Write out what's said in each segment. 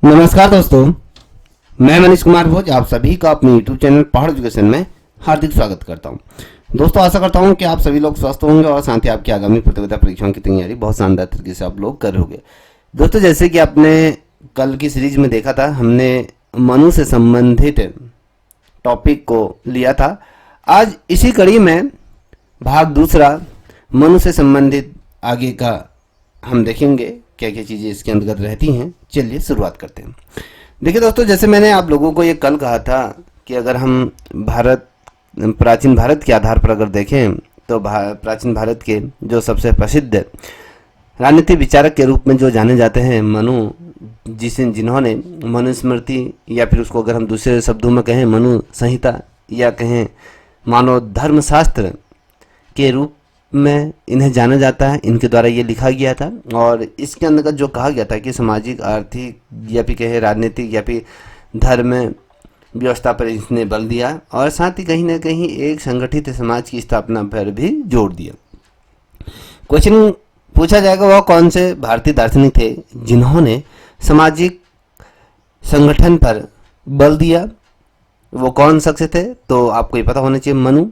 नमस्कार दोस्तों, मैं मनीष कुमार भोज आप सभी का अपने YouTube चैनल पहाड़ एजुकेशन में हार्दिक स्वागत करता हूं। दोस्तों, आशा करता हूं कि आप सभी लोग स्वस्थ होंगे और साथ ही आपकी आगामी प्रतियोगिता परीक्षाओं की तैयारी बहुत शानदार तरीके से आप लोग कर रहोगे। दोस्तों, जैसे कि आपने कल की सीरीज में देखा था, हमने मनु से संबंधित टॉपिक को लिया था। आज इसी कड़ी में भाग दूसरा मनु से संबंधित आगे का हम देखेंगे क्या क्या चीज़ें इसके अंतर्गत रहती हैं। चलिए शुरुआत करते हैं। देखिए दोस्तों, जैसे मैंने आप लोगों को ये कल कहा था कि अगर हम प्राचीन भारत के आधार पर अगर देखें तो प्राचीन भारत के जो सबसे प्रसिद्ध राजनीतिक विचारक के रूप में जो जाने जाते हैं मनु, जिन्होंने मनुस्मृति या फिर उसको अगर हम दूसरे शब्दों में कहें मनु संहिता या कहें मानव धर्मशास्त्र के रूप में इन्हें जाना जाता है, इनके द्वारा ये लिखा गया था। और इसके अंतर्गत जो कहा गया था कि सामाजिक, आर्थिक या फिर कहे राजनीतिक या फिर धर्म व्यवस्था पर इसने बल दिया और साथ ही कहीं ना कहीं एक संगठित समाज की स्थापना पर भी जोर दिया। क्वेश्चन पूछा जाएगा, वह कौन से भारतीय दार्शनिक थे जिन्होंने सामाजिक संगठन पर बल दिया? वो कौन शख्स थे? तो आपको ये पता होना चाहिए, मनु।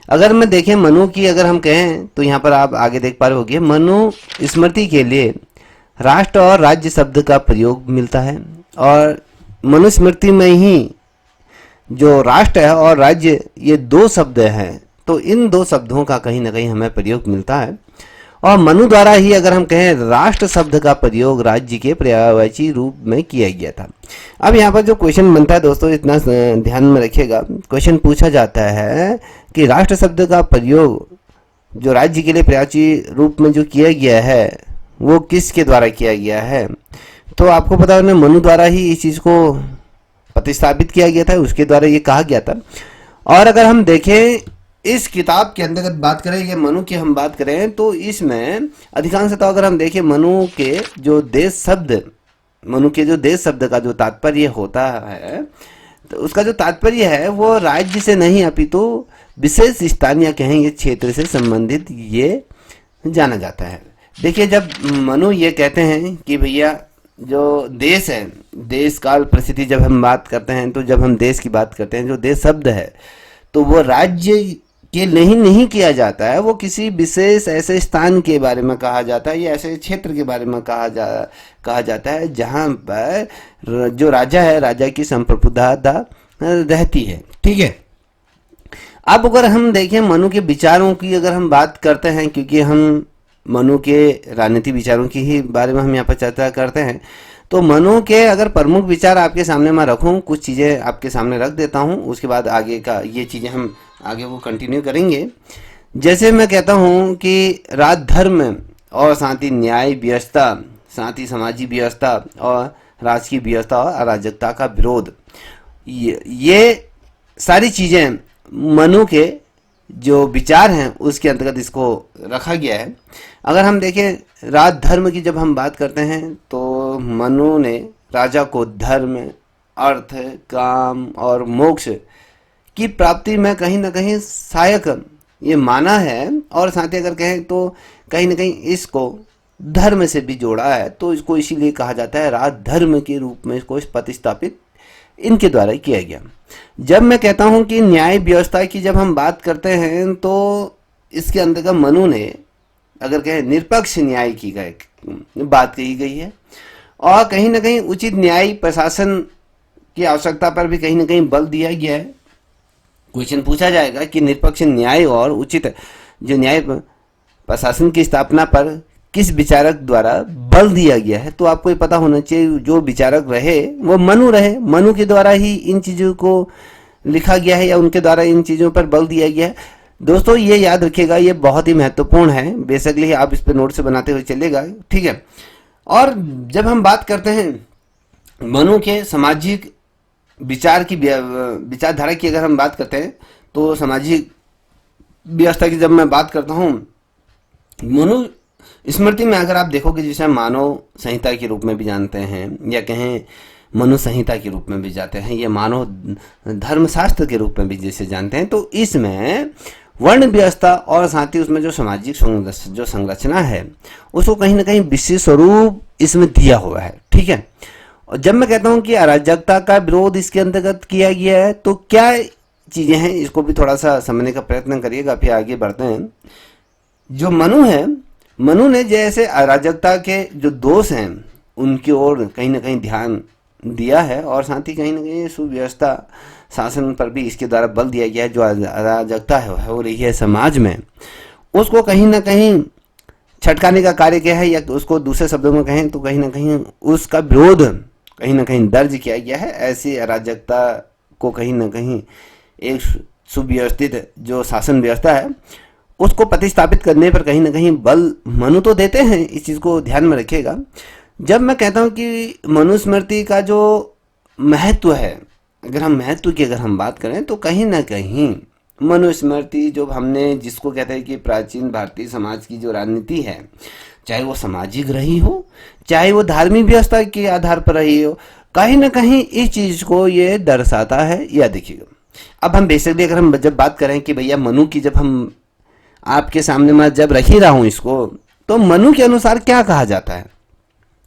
अगर मैं देखें मनु की अगर हम कहें तो यहाँ पर आप आगे देख पा रहे होंगे, मनु स्मृति के लिए राष्ट्र और राज्य शब्द का प्रयोग मिलता है और मनुस्मृति में ही जो राष्ट्र है और राज्य ये दो शब्द हैं, तो इन दो शब्दों का कहीं ना कहीं हमें प्रयोग मिलता है। और मनु द्वारा ही अगर हम कहें राष्ट्र शब्द का प्रयोग राज्य के पर्यायवाची रूप में किया गया था। अब यहाँ पर जो क्वेश्चन बनता है दोस्तों, इतना ध्यान में रखिएगा, क्वेश्चन पूछा जाता है कि राष्ट्र शब्द का प्रयोग जो राज्य के लिए पर्यायवाची रूप में जो किया गया है वो किसके द्वारा किया गया है? तो आपको पता है मनु द्वारा ही इस चीज़ को प्रतिस्थापित किया गया था, उसके द्वारा ये कहा गया था। और अगर हम देखें इस किताब के अंतर्गत बात करें, ये मनु की हम बात करें तो इसमें अधिकांशतः अगर हम देखें मनु के जो देश शब्द का जो तात्पर्य होता है, तो उसका जो तात्पर्य है वो राज्य से नहीं अपितु विशेष स्थान या कहेंगे क्षेत्र से संबंधित ये जाना जाता है। देखिए, जब मनु ये कहते हैं कि भैया जो देश है, देश काल परिस्थिति जब हम बात करते हैं, तो जब हम देश की बात करते हैं, जो देश शब्द है तो वो राज्य के नहीं किया जाता है, वो किसी विशेष ऐसे स्थान के बारे में कहा जाता है या ऐसे क्षेत्र के बारे में कहा जाता है जहाँ पर जो राजा है, राजा की संप्रभुता रहती है। ठीक है। अब अगर हम देखें मनु के विचारों की अगर हम बात करते हैं, क्योंकि हम मनु के राजनीतिक विचारों की ही बारे में हम यहाँ पर चर्चा करते हैं, तो मनु के अगर प्रमुख विचार आपके सामने मैं रखूं, कुछ चीज़ें आपके सामने रख देता हूं, उसके बाद आगे का ये चीज़ें हम आगे वो कंटिन्यू करेंगे। जैसे मैं कहता हूं कि राजधर्म और साथ ही न्याय व्यवस्था, साथ ही सामाजिक व्यवस्था और राजकीय व्यवस्था और अराजकता का विरोध, ये सारी चीज़ें मनु के जो विचार हैं उसके अंतर्गत इसको रखा गया है। अगर हम देखें राजधर्म की जब हम बात करते हैं तो मनु ने राजा को धर्म, अर्थ, काम और मोक्ष की प्राप्ति में कहीं ना कहीं सहायक ये माना है और साथ ही अगर कहें तो कहीं ना कहीं इसको धर्म से भी जोड़ा है, तो इसको इसीलिए कहा जाता है राजधर्म के रूप में इसको प्रतिस्थापित इनके द्वारा किया गया। जब मैं कहता हूं कि न्याय व्यवस्था की जब हम बात करते हैं तो इसके अंतर्गत मनु ने अगर कहें निरपक्ष न्याय की बात कही गई है और कहीं ना कहीं उचित न्याय प्रशासन की आवश्यकता पर भी कहीं ना कहीं बल दिया गया है। क्वेश्चन पूछा जाएगा कि निरपक्ष न्याय और उचित जो न्याय प्रशासन की स्थापना पर किस विचारक द्वारा बल दिया गया है? तो आपको ये पता होना चाहिए, जो विचारक रहे वो मनु रहे, मनु के द्वारा ही इन चीज़ों को लिखा गया है या उनके द्वारा इन चीज़ों पर बल दिया गया है। दोस्तों, ये याद रखिएगा, ये बहुत ही महत्वपूर्ण है। बेसिकली आप इस पर नोट से बनाते हुए चलेगा। ठीक है। और जब हम बात करते हैं मनु के सामाजिक विचार की विचारधारा की अगर हम बात करते हैं तो सामाजिक व्यवस्था की जब मैं बात करता हूँ, मनु स्मृति में अगर आप देखोगे जिसे मानव संहिता के रूप में भी जानते हैं या कहें मनु संहिता के रूप में भी जाते हैं, ये मानव धर्मशास्त्र के रूप में भी जिसे जानते हैं, तो इसमें वर्ण व्यवस्था और साथ ही उसमें जो सामाजिक जो संरचना है उसको कहीं ना कहीं विशेष स्वरूप इसमें दिया हुआ है। ठीक है। और जब मैं कहता हूं कि अराजकता का विरोध इसके अंतर्गत किया गया है, तो क्या चीजें हैं, इसको भी थोड़ा सा समझने का प्रयत्न करिएगा, फिर आगे बढ़ते हैं। जो मनु है, मनु ने जैसे अराजकता के जो दोष हैं उनकी ओर कहीं ना कहीं ध्यान दिया है, और साथ ही कहीं ना कहीं सुव्यवस्था शासन पर भी इसके द्वारा बल दिया गया है। जो अराजकता है हो रही है समाज में, उसको कहीं ना कहीं छटकाने का कार्य किया है, या उसको दूसरे शब्दों में कहें तो कहीं ना कहीं उसका विरोध कहीं ना कहीं दर्ज किया गया है। ऐसी अराजकता को कहीं ना कहीं एक सुव्यवस्थित जो शासन व्यवस्था है उसको प्रतिस्थापित करने पर कहीं ना कहीं बल मनु तो देते हैं। इस चीज़ को ध्यान में रखिएगा। जब मैं कहता हूँ कि मनुस्मृति का जो महत्व है, अगर हम बात करें तो कहीं ना कहीं मनुस्मृति जो हमने जिसको कहते हैं कि प्राचीन भारतीय समाज की जो राजनीति है, चाहे वो सामाजिक रही हो, चाहे वो धार्मिक व्यवस्था के आधार पर रही हो, कहीं ना कहीं इस चीज को ये दर्शाता है। या देखिएगा, अब हम बेसिकली अगर हम जब बात करें कि भैया मनु की, जब हम आपके सामने मैं जब रख ही रहा हूं इसको, तो मनु के अनुसार क्या कहा जाता है।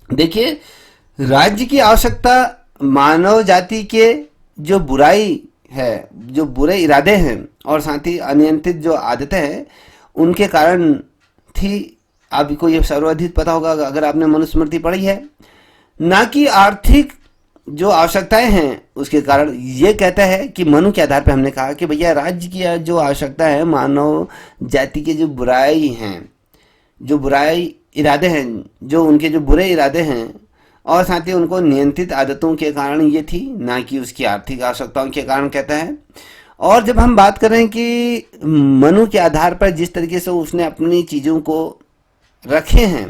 देखिए, राज्य की आवश्यकता मानव जाति के जो बुराई है, जो बुरे इरादे हैं और साथ ही अनियंत्रित जो आदतें हैं उनके कारण थी। आपको ये सर्वाधिक पता होगा अगर आपने मनुस्मृति पढ़ी है, ना कि आर्थिक जो आवश्यकताएं हैं उसके कारण। ये कहता है कि मनु के आधार पर हमने कहा कि भैया राज्य की जो आवश्यकता है, मानव जाति के जो बुराई हैं, जो बुराई इरादे हैं, जो उनके जो बुरे इरादे हैं और साथ ही उनको नियंत्रित आदतों के कारण ये थी, ना कि उसकी आर्थिक आवश्यकताओं के कारण कहता है। और जब हम बात करें कि मनु के आधार पर जिस तरीके से उसने अपनी चीज़ों को रखे हैं,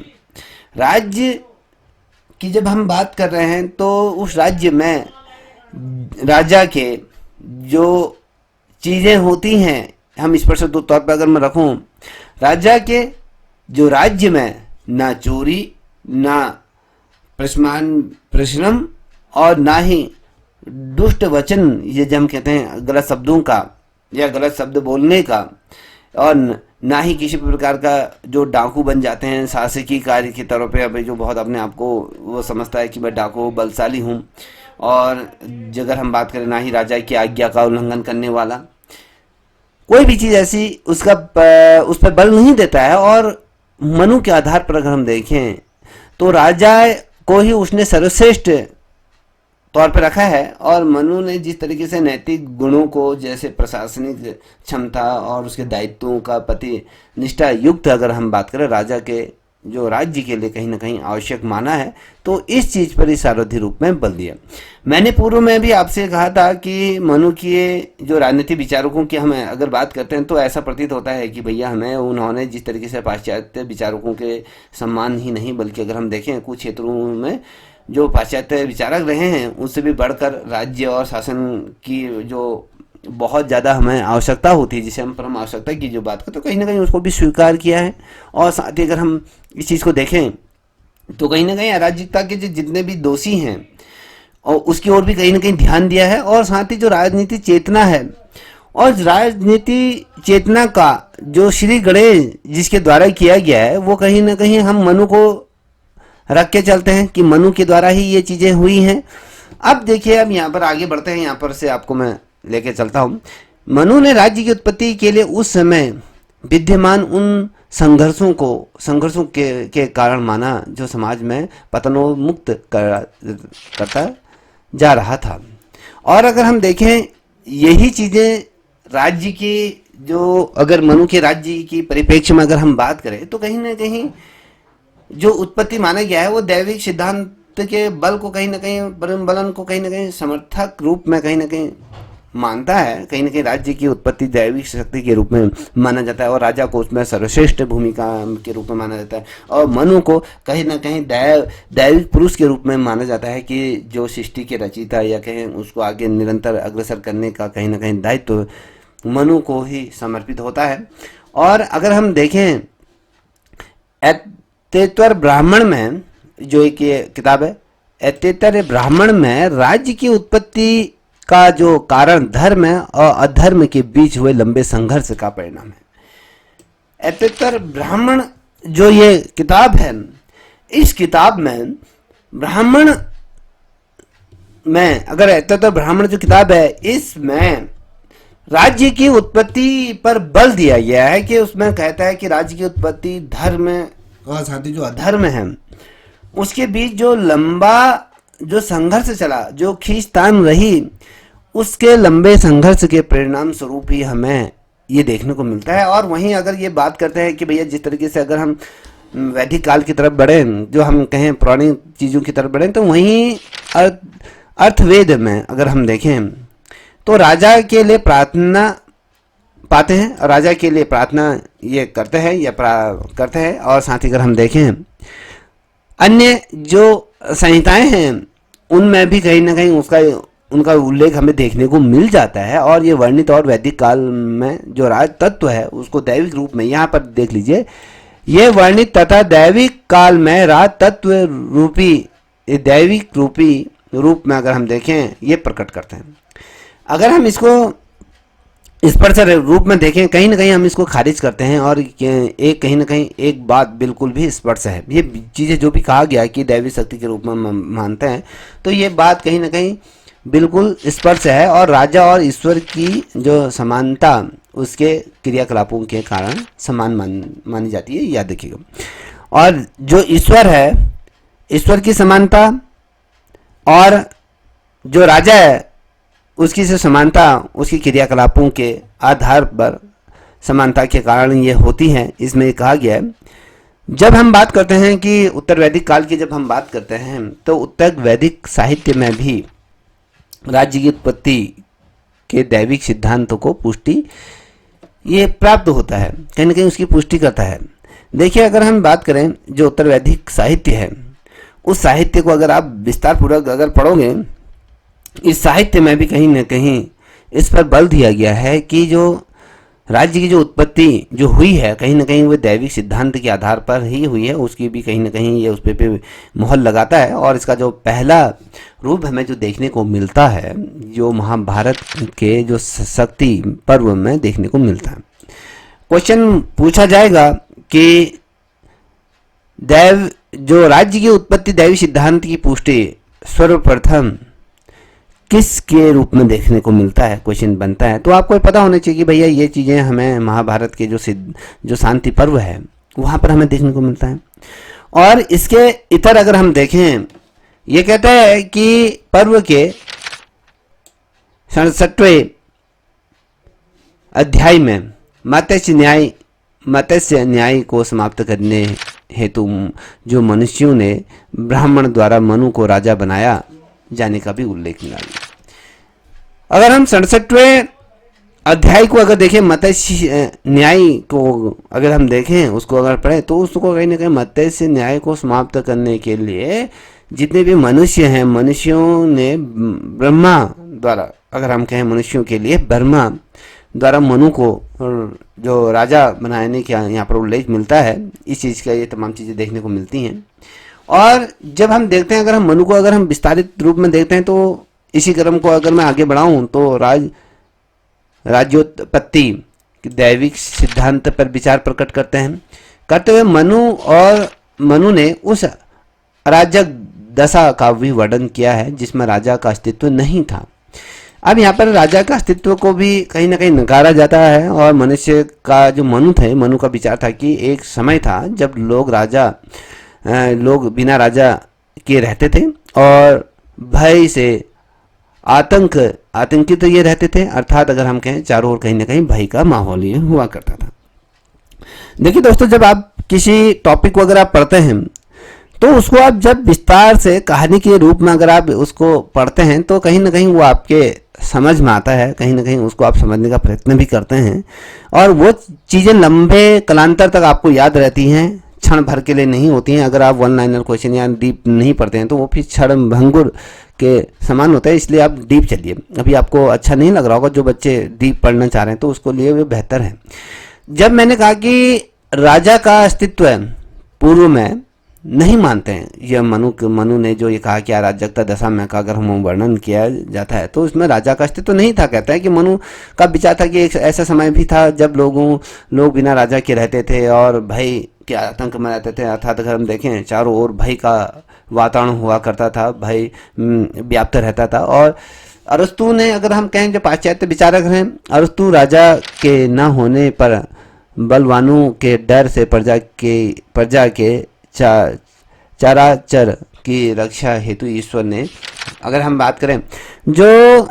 राज्य की जब हम बात कर रहे हैं तो उस राज्य में राजा के जो चीज़ें होती हैं, हम इस पर से तौर पर अगर मैं रखूं, राजा के जो राज्य में ना चोरी, ना परिश्रम और ना ही दुष्ट वचन, ये जब हम कहते हैं गलत शब्दों का या गलत शब्द बोलने का, और ना ही किसी प्रकार का जो डाकू बन जाते हैं शासकीय कार्य की तरह पे, अभी जो बहुत अपने आप को वो समझता है कि मैं डाकू बलशाली हूँ। और अगर हम बात करें, ना ही राजा की आज्ञा का उल्लंघन करने वाला, कोई भी चीज़ ऐसी उस पर बल नहीं देता है। और मनु के आधार पर अगर हम देखें तो राजा को ही उसने सर्वश्रेष्ठ तौर पर रखा है। और मनु ने जिस तरीके से नैतिक गुणों को, जैसे प्रशासनिक क्षमता और उसके दायित्वों का प्रति निष्ठा युक्त अगर हम बात करें, राजा के जो राज्य के लिए कहीं ना कहीं आवश्यक माना है, तो इस चीज़ पर ही सारथी रूप में बल दिया। मैंने पूर्व में भी आपसे कहा था कि मनु के जो राजनीति विचारकों की हमें अगर बात करते हैं तो ऐसा प्रतीत होता है कि भैया हमें उन्होंने जिस तरीके से पाश्चात्य विचारकों के सम्मान ही नहीं, बल्कि अगर हम देखें कुछ क्षेत्रों में जो पाश्चात्य विचारक रहे हैं उससे भी बढ़कर राज्य और शासन की जो बहुत ज़्यादा हमें आवश्यकता होती है, जिसे हम परम आवश्यकता की जो बात करते, तो कहीं ना कहीं उसको भी स्वीकार किया है। और साथ ही अगर हम इस चीज़ को देखें तो कहीं ना कहीं अराजकता के जो जितने भी दोषी हैं और उसकी ओर भी कहीं ना कहीं ध्यान दिया है। और साथ ही जो राजनीति चेतना है, और राजनीति चेतना का जो श्री गणेश जिसके द्वारा किया गया है, वो कहीं ना कहीं हम मनु को रख के चलते हैं कि मनु के द्वारा ही ये चीज़ें हुई हैं। अब देखिए, अब यहाँ पर आगे बढ़ते हैं, यहाँ पर से आपको मैं लेके चलता हूँ। मनु ने राज्य की उत्पत्ति के लिए उस समय विद्यमान उन संघर्षों के कारण माना जो समाज में पतनोन्मुक्त करता जा रहा था। और अगर हम देखें यही चीज़ें राज्य की जो, अगर मनु के राज्य की परिप्रेक्ष्य में अगर हम बात करें तो कहीं ना कहीं जो उत्पत्ति माना गया है वो दैविक सिद्धांत के बल को कहीं ना कहीं, बलन को कहीं ना कहीं समर्थक रूप में कहीं ना कहीं मानता है। कहीं ना कहीं राज्य की उत्पत्ति दैविक शक्ति के रूप में माना जाता है और राजा को उसमें सर्वश्रेष्ठ भूमिका के रूप में माना जाता है। और मनु को कहीं ना कहीं दैविक पुरुष के रूप में माना जाता है कि जो सृष्टि के रचयिता या कहें उसको आगे निरंतर अग्रसर करने का कहीं ना कहीं दायित्व मनु को ही समर्पित होता है। और अगर हम देखें ऐतेतर ब्राह्मण में, जो एक किताब है ऐतेतर ब्राह्मण में, राज्य की उत्पत्ति का जो कारण धर्म और अधर्म के बीच हुए लंबे संघर्ष का परिणाम है। ऐतेतर ब्राह्मण जो ये किताब है, इस किताब में ब्राह्मण में अगर तो ब्राह्मण जो किताब है इसमें राज्य की उत्पत्ति पर बल दिया गया है कि उसमें कहता है कि राज्य की उत्पत्ति धर्म और साथ ही जो अधर्म है उसके बीच जो लंबा जो संघर्ष चला, जो खींचतान रही, उसके लंबे संघर्ष के परिणाम स्वरूप ही हमें ये देखने को मिलता है। और वहीं अगर ये बात करते हैं कि भैया जिस तरीके से अगर हम वैदिक काल की तरफ बढ़े, जो हम कहें पुरानी चीज़ों की तरफ बढ़े, तो वहीं अर्थवेद में अगर हम देखें तो राजा के लिए प्रार्थना पाते हैं, राजा के लिए प्रार्थना ये करते हैं या करते हैं। और साथ ही अगर हम देखें अन्य जो संहिताएं हैं उनमें भी कहीं ना कहीं उनका उल्लेख हमें देखने को मिल जाता है। और ये वर्णित और वैदिक काल में जो राज तत्व है उसको दैविक रूप में, यहाँ पर देख लीजिए, ये वर्णित तथा दैविक काल में राज तत्व रूपी दैविक रूपी रूप में अगर हम देखें ये प्रकट करते हैं। अगर हम इसको स्पर्श रूप में देखें, कहीं ना कहीं हम इसको खारिज करते हैं। और एक कहीं ना कहीं एक बात बिल्कुल भी स्पर्श है, ये चीज़ें जो भी कहा गया कि दैवी शक्ति के रूप में मानते हैं, तो ये बात कहीं ना कहीं बिल्कुल स्पर्श है। और राजा और ईश्वर की जो समानता उसके क्रियाकलापों के कारण समान मानी जाती है, याद रखिएगा। और जो ईश्वर है, ईश्वर की समानता और जो राजा है उसकी से समानता उसकी क्रियाकलापों के आधार पर समानता के कारण ये होती है। इसमें कहा गया है, जब हम बात करते हैं कि उत्तर वैदिक काल की जब हम बात करते हैं तो उत्तर वैदिक साहित्य में भी राज्य की उत्पत्ति के दैविक सिद्धांतों को पुष्टि ये प्राप्त होता है, कहीं ना कहीं उसकी पुष्टि करता है। देखिए अगर हम बात करें जो उत्तर वैदिक साहित्य है, उस साहित्य को अगर आप विस्तार पूर्वक अगर पढ़ोगे, इस साहित्य में भी कहीं ना कहीं इस पर बल दिया गया है कि जो राज्य की जो उत्पत्ति जो हुई है कहीं ना कहीं वो दैविक सिद्धांत के आधार पर ही हुई है, उसकी भी कहीं ना कहीं ये उस पे मोहर लगाता है। और इसका जो पहला रूप हमें जो देखने को मिलता है जो महाभारत के जो शक्ति पर्व में देखने को मिलता है। क्वेश्चन पूछा जाएगा कि दैव जो राज्य की उत्पत्ति दैवी सिद्धांत की पुष्टि सर्वप्रथम किसके रूप में देखने को मिलता है, क्वेश्चन बनता है। तो आपको पता होना चाहिए कि भैया ये चीज़ें हमें महाभारत के जो शांति पर्व है वहाँ पर हमें देखने को मिलता है। और इसके इतर अगर हम देखें, ये कहता है कि पर्व के 67वें अध्याय में मत्स्य न्याय को समाप्त करने हेतु जो मनुष्यों ने ब्राह्मण द्वारा मनु को राजा बनाया जाने का भी उल्लेख मिला। अगर हम 67वें अध्याय को अगर देखें, मत्स्य न्याय को अगर हम देखें, उसको अगर पढ़ें तो उसको कहीं ना कहीं मत्स्य न्याय को समाप्त करने के लिए जितने भी मनुष्य हैं, मनुष्यों ने ब्रह्मा द्वारा, अगर हम कहें मनुष्यों के लिए ब्रह्मा द्वारा मनु को जो राजा बनाने का यहाँ पर उल्लेख मिलता है। इस चीज़ का ये तमाम चीज़ें देखने को मिलती हैं। और जब हम देखते हैं, अगर हम मनु को अगर हम विस्तारित रूप में देखते हैं, तो इसी क्रम को अगर मैं आगे बढ़ाऊं तो राज्योत्पत्ति दैविक सिद्धांत पर विचार प्रकट करते हुए मनु ने उस अराजक दशा का भी वर्णन किया है जिसमें राजा का अस्तित्व नहीं था। अब यहाँ पर राजा का अस्तित्व को भी कहीं ना कहीं नकारा जाता है। और मनुष्य का जो मनु का विचार था कि एक समय था जब लोग बिना राजा के रहते थे और भय से आतंकित तो ये रहते थे, अर्थात अगर हम कहें चारों ओर कहीं ना कहीं भय का माहौल ये हुआ करता था। देखिए दोस्तों, जब आप किसी टॉपिक को अगर आप पढ़ते हैं तो उसको आप जब विस्तार से कहानी के रूप में अगर आप उसको पढ़ते हैं तो कहीं ना कहीं वो आपके समझ में आता है, कहीं ना कहीं उसको आप समझने का प्रयत्न भी करते हैं और वो चीज़ें लंबे कालांतर तक आपको याद रहती हैं, क्षण भर के लिए नहीं होती हैं। अगर आप वन लाइनर क्वेश्चन या डीप नहीं पढ़ते हैं तो वो फिर क्षण भंगुर के समान होता है। इसलिए आप डीप चलिए। अभी आपको अच्छा नहीं लग रहा होगा, जो बच्चे डीप पढ़ना चाह रहे हैं तो उसको लिए वो बेहतर है। जब मैंने कहा कि राजा का अस्तित्व पूर्व में नहीं मानते हैं, यह मनु ने जो ये कहा कि अराजकता दशा में का अगर हम वर्णन किया जाता है तो इसमें राजा का अस्तित्व नहीं था। कहता है कि मनु का विचार था कि एक ऐसा समय भी था जब लोग बिना राजा के रहते थे और भय के आतंक में रहते थे, अर्थात अगर हम देखें चारों ओर भय का वातावरण हुआ करता था, भय व्याप्त रहता था। और अरस्तु ने, अगर हम कहें जो पाश्चात्य विचारक हैं, अरस्तु राजा के न होने पर बलवानों के डर से प्रजा के चराचर की रक्षा हेतु ईश्वर ने, अगर हम बात करें जो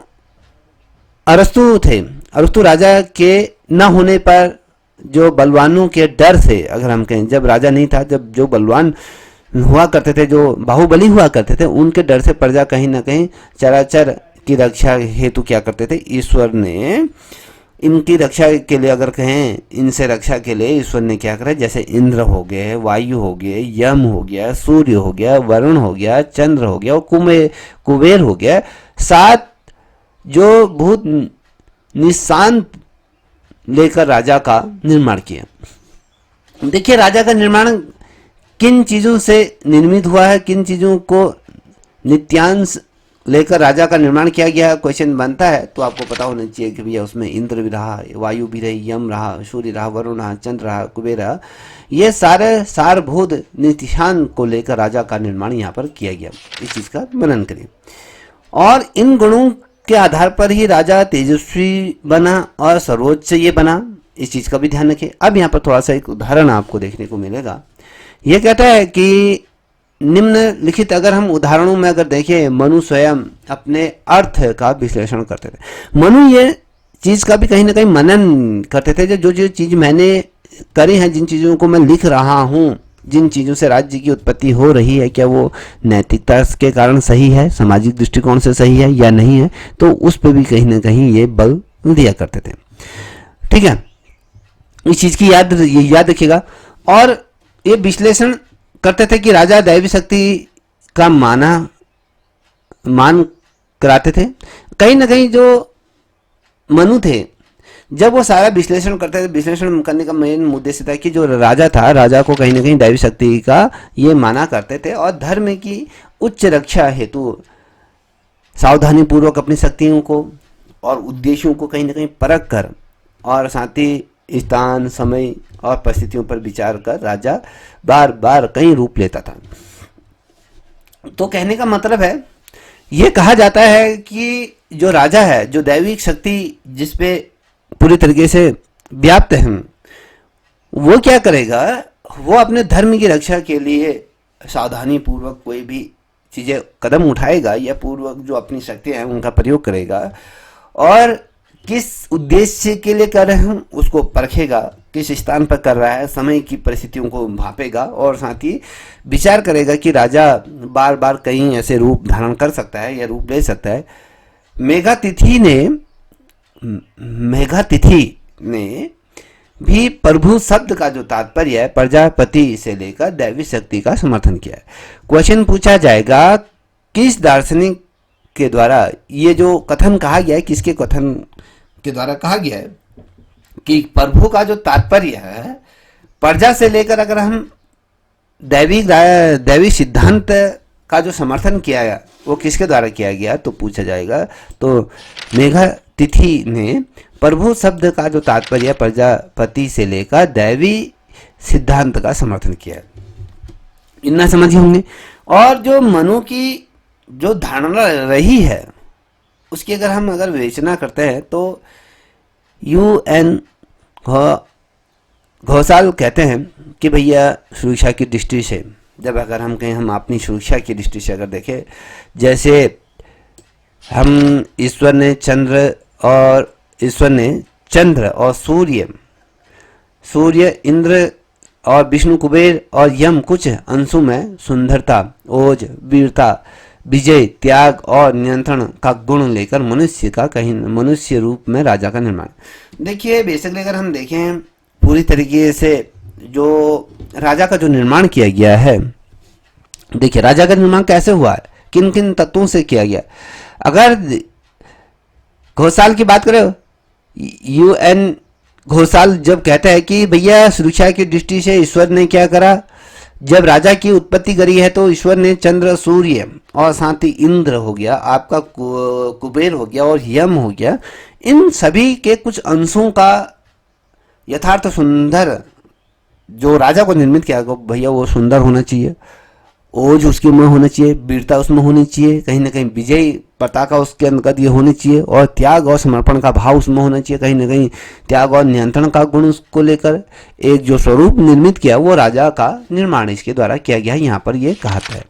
अरस्तु थे, अरस्तु राजा के न होने पर जो बलवानों के डर से, अगर हम कहें जब राजा नहीं था, जब जो बलवान हुआ करते थे, जो बाहुबली हुआ करते थे, उनके डर से प्रजा कहीं ना कहीं चराचर की रक्षा हेतु क्या करते थे, ईश्वर ने इनकी रक्षा के लिए, अगर कहें इनसे रक्षा के लिए ईश्वर ने क्या करा, जैसे इंद्र हो गए, वायु हो गए, यम हो गया, सूर्य हो गया, वरुण हो गया, चंद्र हो गया और कुबेर हो गया, 7 जो भूत निशांत लेकर राजा का निर्माण किया। देखिए राजा का निर्माण किन चीजों से निर्मित हुआ है, किन चीजों को नित्यांश लेकर राजा का निर्माण किया गया, क्वेश्चन बनता है तो आपको पता होना चाहिए कि भैया उसमें इंद्र भी रहा, वायु भी रही, यम रहा, सूर्य रहा, वरुण रहा, चंद्र रहा, कुबेर रहा, ये सारे सारभूत निशान को लेकर राजा का निर्माण यहाँ पर किया गया। इस चीज का मनन करें और इन गुणों के आधार पर ही राजा तेजस्वी बना और सर्वोच्च ये बना, इस चीज का भी ध्यान रखें। अब यहाँ पर थोड़ा सा एक उदाहरण आपको देखने को मिलेगा। ये कहता है कि निम्नलिखित, अगर हम उदाहरणों में अगर देखें, मनु स्वयं अपने अर्थ का विश्लेषण करते थे। मनु ये चीज का भी कहीं ना कहीं मनन करते थे, जो चीज मैंने करी है, जिन चीजों को मैं लिख रहा हूँ, जिन चीजों से राज्य की उत्पत्ति हो रही है, क्या वो नैतिकता के कारण सही है, सामाजिक दृष्टिकोण से सही है या नहीं है, तो उस पर भी कहीं ना कहीं ये बल दिया करते थे। ठीक है, इस चीज की याद रखिएगा। और ये विश्लेषण करते थे कि राजा दैवी शक्ति का मान कराते थे। कहीं ना कहीं जो मनु थे, जब वो सारा विश्लेषण करते थे, विश्लेषण करने का मेन उद्देश्य था कि जो राजा था, राजा को कहीं ना कहीं दैवी शक्ति का ये माना करते थे और धर्म की उच्च रक्षा हेतु सावधानी पूर्वक अपनी शक्तियों को और उद्देश्यों को कहीं ना कहीं परख कर और साथ ही स्थान, समय और परिस्थितियों पर विचार कर राजा बार बार कई रूप लेता था। तो कहने का मतलब है, ये कहा जाता है कि जो राजा है, जो दैविक शक्ति जिस पे पूरी तरीके से व्याप्त है, वो क्या करेगा, वो अपने धर्म की रक्षा के लिए सावधानी पूर्वक कोई भी चीजें कदम उठाएगा या पूर्वक जो अपनी शक्तियां हैं उनका प्रयोग करेगा और किस उद्देश्य के लिए कर रहे हैं उसको परखेगा, किस स्थान पर कर रहा है, समय की परिस्थितियों को भापेगा और साथ ही विचार करेगा कि राजा बार बार कहीं ऐसे रूप धारण कर सकता है या रूप ले सकता है। मेघातिथि ने भी प्रभु शब्द का जो तात्पर्य है प्रजापति से लेकर दैवी शक्ति का समर्थन किया है। क्वेश्चन पूछा जाएगा, किस दार्शनिक के द्वारा ये जो कथन कहा गया है, किसके कथन के द्वारा कहा गया है कि प्रभु का जो तात्पर्य है प्रजा से लेकर, अगर हम दैवी सिद्धांत का जो समर्थन किया गया वो किसके द्वारा किया गया, तो पूछा जाएगा तो मेघातिथि ने प्रभु शब्द का जो तात्पर्य प्रजापति से लेकर दैवी सिद्धांत का समर्थन किया है। इतना समझे होंगे। और जो मनु की जो धारणा रही है उसकी अगर विवेचना करते हैं तो UN घोषाल कहते हैं कि भैया सुरक्षा की दृष्टि से, जब अगर हम कहें हम अपनी सुरक्षा की दृष्टि से अगर देखें, जैसे हम ईश्वर ने चंद्र और सूर्य इंद्र और विष्णु कुबेर और यम कुछ अंशों में सुंदरता, ओज, वीरता, विजय, त्याग और नियंत्रण का गुण लेकर मनुष्य रूप में राजा का निर्माण। देखिए बेसिकली अगर हम देखें पूरी तरीके से जो राजा का जो निर्माण किया गया है, देखिए राजा का निर्माण कैसे हुआ है, किन किन तत्वों से किया गया। अगर घोषाल की बात करें, UN घोषाल जब कहता है कि भैया सुरक्षा की दृष्टि से ईश्वर ने क्या करा, जब राजा की उत्पत्ति करी है तो ईश्वर ने चंद्र, सूर्य और साथ ही इंद्र हो गया, आपका कुबेर हो गया और यम हो गया, इन सभी के कुछ अंशों का यथार्थ सुंदर जो राजा को निर्मित किया भैया वो सुंदर होना चाहिए, ओज उसके में होना चाहिए, वीरता उसमें होनी चाहिए, कहीं ना कहीं विजय पताका उसके अंतर्गत ये होनी चाहिए, और त्याग और समर्पण का भाव उसमें होना चाहिए, कहीं ना कहीं त्याग और नियंत्रण का गुण उसको लेकर एक जो स्वरूप निर्मित किया वो राजा का निर्माण इसके द्वारा किया गया है, यहाँ पर ये कहता है।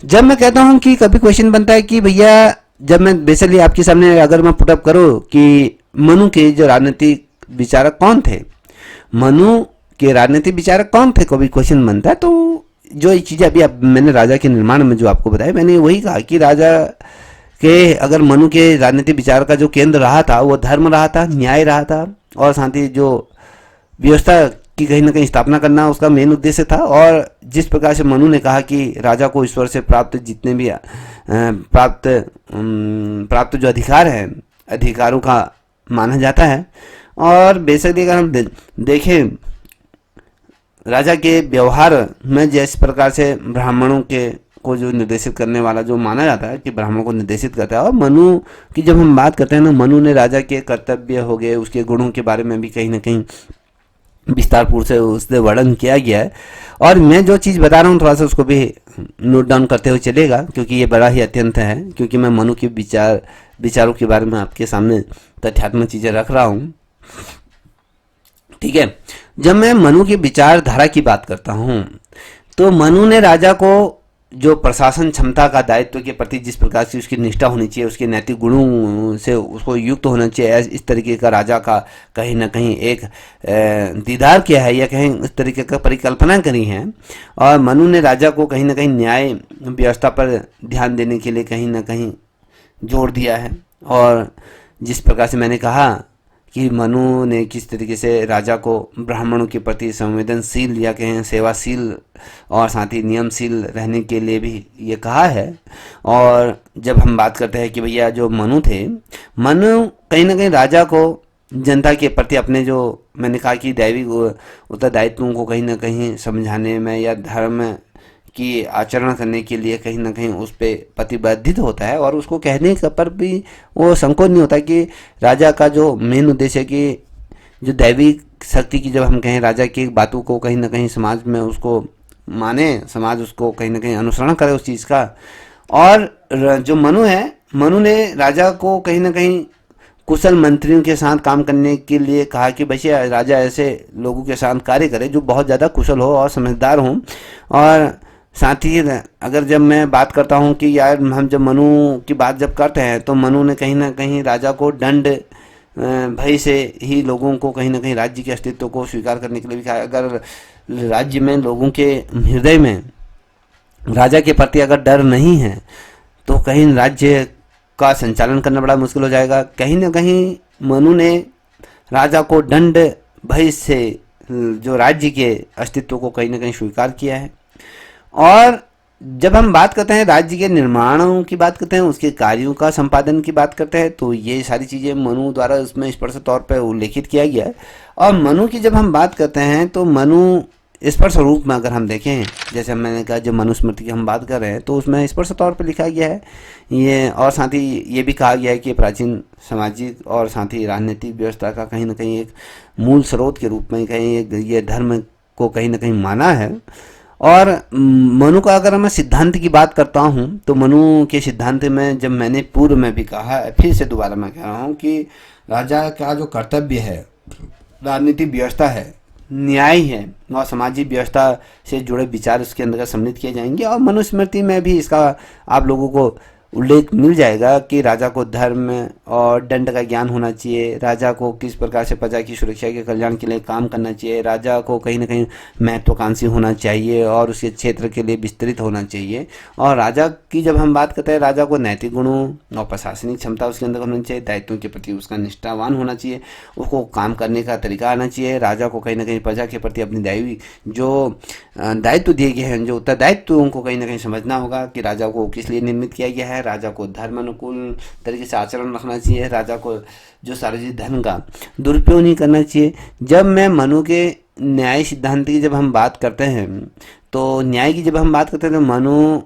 जब मैं कहता हूँ कि कभी क्वेश्चन बनता है कि भैया जब मैं बेसिकली आपके सामने अगर मैं पुटअप करूँ कि मनु के जो राजनीतिक विचारक कौन थे, मनु के राजनीतिक विचारक कौन थे, कभी क्वेश्चन बनता है, तो जो ये चीज़ें अभी मैंने राजा के निर्माण में जो आपको बताया, मैंने वही कहा कि राजा के अगर मनु के राजनीतिक विचार का जो केंद्र रहा था वो धर्म रहा था, न्याय रहा था, और साथ ही जो व्यवस्था की कहीं ना कहीं स्थापना करना उसका मेन उद्देश्य था। और जिस प्रकार से मनु ने कहा कि राजा को ईश्वर से प्राप्त जितने भी प्राप्त जो अधिकार हैं, अधिकारों का माना जाता है। और बेसिकली अगर हम देखें राजा के व्यवहार में जिस प्रकार से ब्राह्मणों के को जो निर्देशित करने वाला जो माना जाता है कि ब्राह्मणों को निर्देशित करता है, और मनु की जब हम बात करते हैं ना, मनु ने राजा के कर्तव्य हो गए, उसके गुणों के बारे में भी कहीं ना कहीं विस्तारपूर्व से उससे वर्णन किया गया है। और मैं जो चीज़ बता रहा हूँ थोड़ा सा उसको भी नोट डाउन करते हुए चलेगा, क्योंकि ये बड़ा ही अत्यंत है, क्योंकि मैं मनु के विचारों के बारे में आपके सामने तथ्यात्मक चीज़ें रख रहा हूँ। ठीक है, जब मैं मनु की विचारधारा की बात करता हूँ तो मनु ने राजा को जो प्रशासन क्षमता का दायित्व के प्रति जिस प्रकार से उसकी निष्ठा होनी चाहिए, उसके नैतिक गुणों से उसको युक्त होना चाहिए, इस तरीके का राजा का कहीं ना कहीं एक दीदार किया है, या कहीं इस तरीके का परिकल्पना करी है। और मनु ने राजा को कहीं ना कहीं न्याय व्यवस्था पर ध्यान देने के लिए कहीं ना कहीं जोर दिया है। और जिस प्रकार से मैंने कहा कि मनु ने किस तरीके से राजा को ब्राह्मणों के प्रति संवेदनशील या कहें सेवाशील और साथ ही नियमशील रहने के लिए भी ये कहा है। और जब हम बात करते हैं कि भैया जो मनु थे, मनु कहीं ना कहीं राजा को जनता के प्रति अपने जो मैंने कहा कि दैवी उत्तरदायित्वों को कहीं ना कहीं समझाने में या धर्म की आचरण करने के लिए कहीं ना कहीं उस पर प्रतिबद्धित होता है, और उसको कहने का पर भी वो संकोच नहीं होता कि राजा का जो मेन उद्देश्य है कि जो दैविक शक्ति की जब हम कहें राजा की बातों को कहीं ना कहीं समाज में उसको माने, समाज उसको कहीं ना कहीं अनुसरण करे उस चीज़ का। और जो मनु है, मनु ने राजा को कहीं ना कहीं कुशल मंत्रियों के साथ काम करने के लिए कहा कि भैया राजा ऐसे लोगों के साथ कार्य करे जो बहुत ज़्यादा कुशल हो और समझदार हों। और साथ ही अगर जब मैं बात करता हूँ कि यार हम जब मनु की बात जब करते हैं तो मनु ने कहीं ना कहीं राजा को दंड भय से ही लोगों को कहीं ना कहीं राज्य के अस्तित्व को स्वीकार करने के लिए भी कहा। अगर राज्य में लोगों के हृदय में राजा के प्रति अगर डर नहीं है तो कहीं राज्य का संचालन करना बड़ा मुश्किल हो जाएगा। कहीं ना कहीं मनु ने राजा को दंड भय से जो राज्य के अस्तित्व को कहीं ना कहीं स्वीकार किया है। और जब हम बात करते हैं राज्य के निर्माणों की बात करते हैं, उसके कार्यों का संपादन की बात करते हैं, तो ये सारी चीज़ें मनु द्वारा उसमें स्पष्ट तौर पर उल्लेखित किया गया है। और मनु की जब हम बात करते हैं तो मनु स्पष्ट रूप में अगर हम देखें, जैसे मैंने कहा जब मनुस्मृति की हम बात कर रहे हैं तो उसमें स्पष्ट तौर पर लिखा गया है ये, और साथ ही ये भी कहा गया है कि प्राचीन सामाजिक और साथ ही राजनीतिक व्यवस्था का कहीं ना कहीं एक मूल स्रोत के रूप में कहीं एक ये धर्म को कहीं ना कहीं माना है। और मनु का अगर मैं सिद्धांत की बात करता हूँ तो मनु के सिद्धांत में जब मैंने पूर्व में भी कहा है, फिर से दोबारा मैं कह रहा हूँ कि राजा का जो कर्तव्य है, राजनीतिक व्यवस्था है, न्याय है और सामाजिक व्यवस्था से जुड़े विचार उसके अंदर सम्मिलित किए जाएंगे। और मनुस्मृति में भी इसका आप लोगों को उल्लेख मिल जाएगा कि राजा को धर्म और दंड का ज्ञान होना चाहिए, राजा को किस प्रकार से प्रजा की सुरक्षा के कल्याण के लिए काम करना चाहिए, राजा को कहीं ना कहीं महत्वाकांक्षी होना चाहिए और उसके क्षेत्र के लिए विस्तृत होना चाहिए। और राजा की जब हम बात करते हैं, राजा को नैतिक गुणों और प्रशासनिक क्षमता उसके अंदर होनी चाहिए, दायित्वों के प्रति उसका निष्ठावान होना चाहिए, उसको काम करने का तरीका आना चाहिए। राजा को कहीं ना कहीं प्रजा के प्रति अपनी दैवी जो दायित्व दिए गए हैं, जो उत्तरदायित्वों को कहीं ना कहीं समझना होगा कि राजा को किस लिए निर्मित किया गया है। राजा को धर्म अनुकूल तरीके से आचरण रखना चाहिए, राजा को जो सार्वजनिक धन का दुरुपयोग नहीं करना चाहिए। जब मैं मनु के न्याय सिद्धांत की जब हम बात करते हैं तो न्याय की जब हम बात करते हैं तो मनु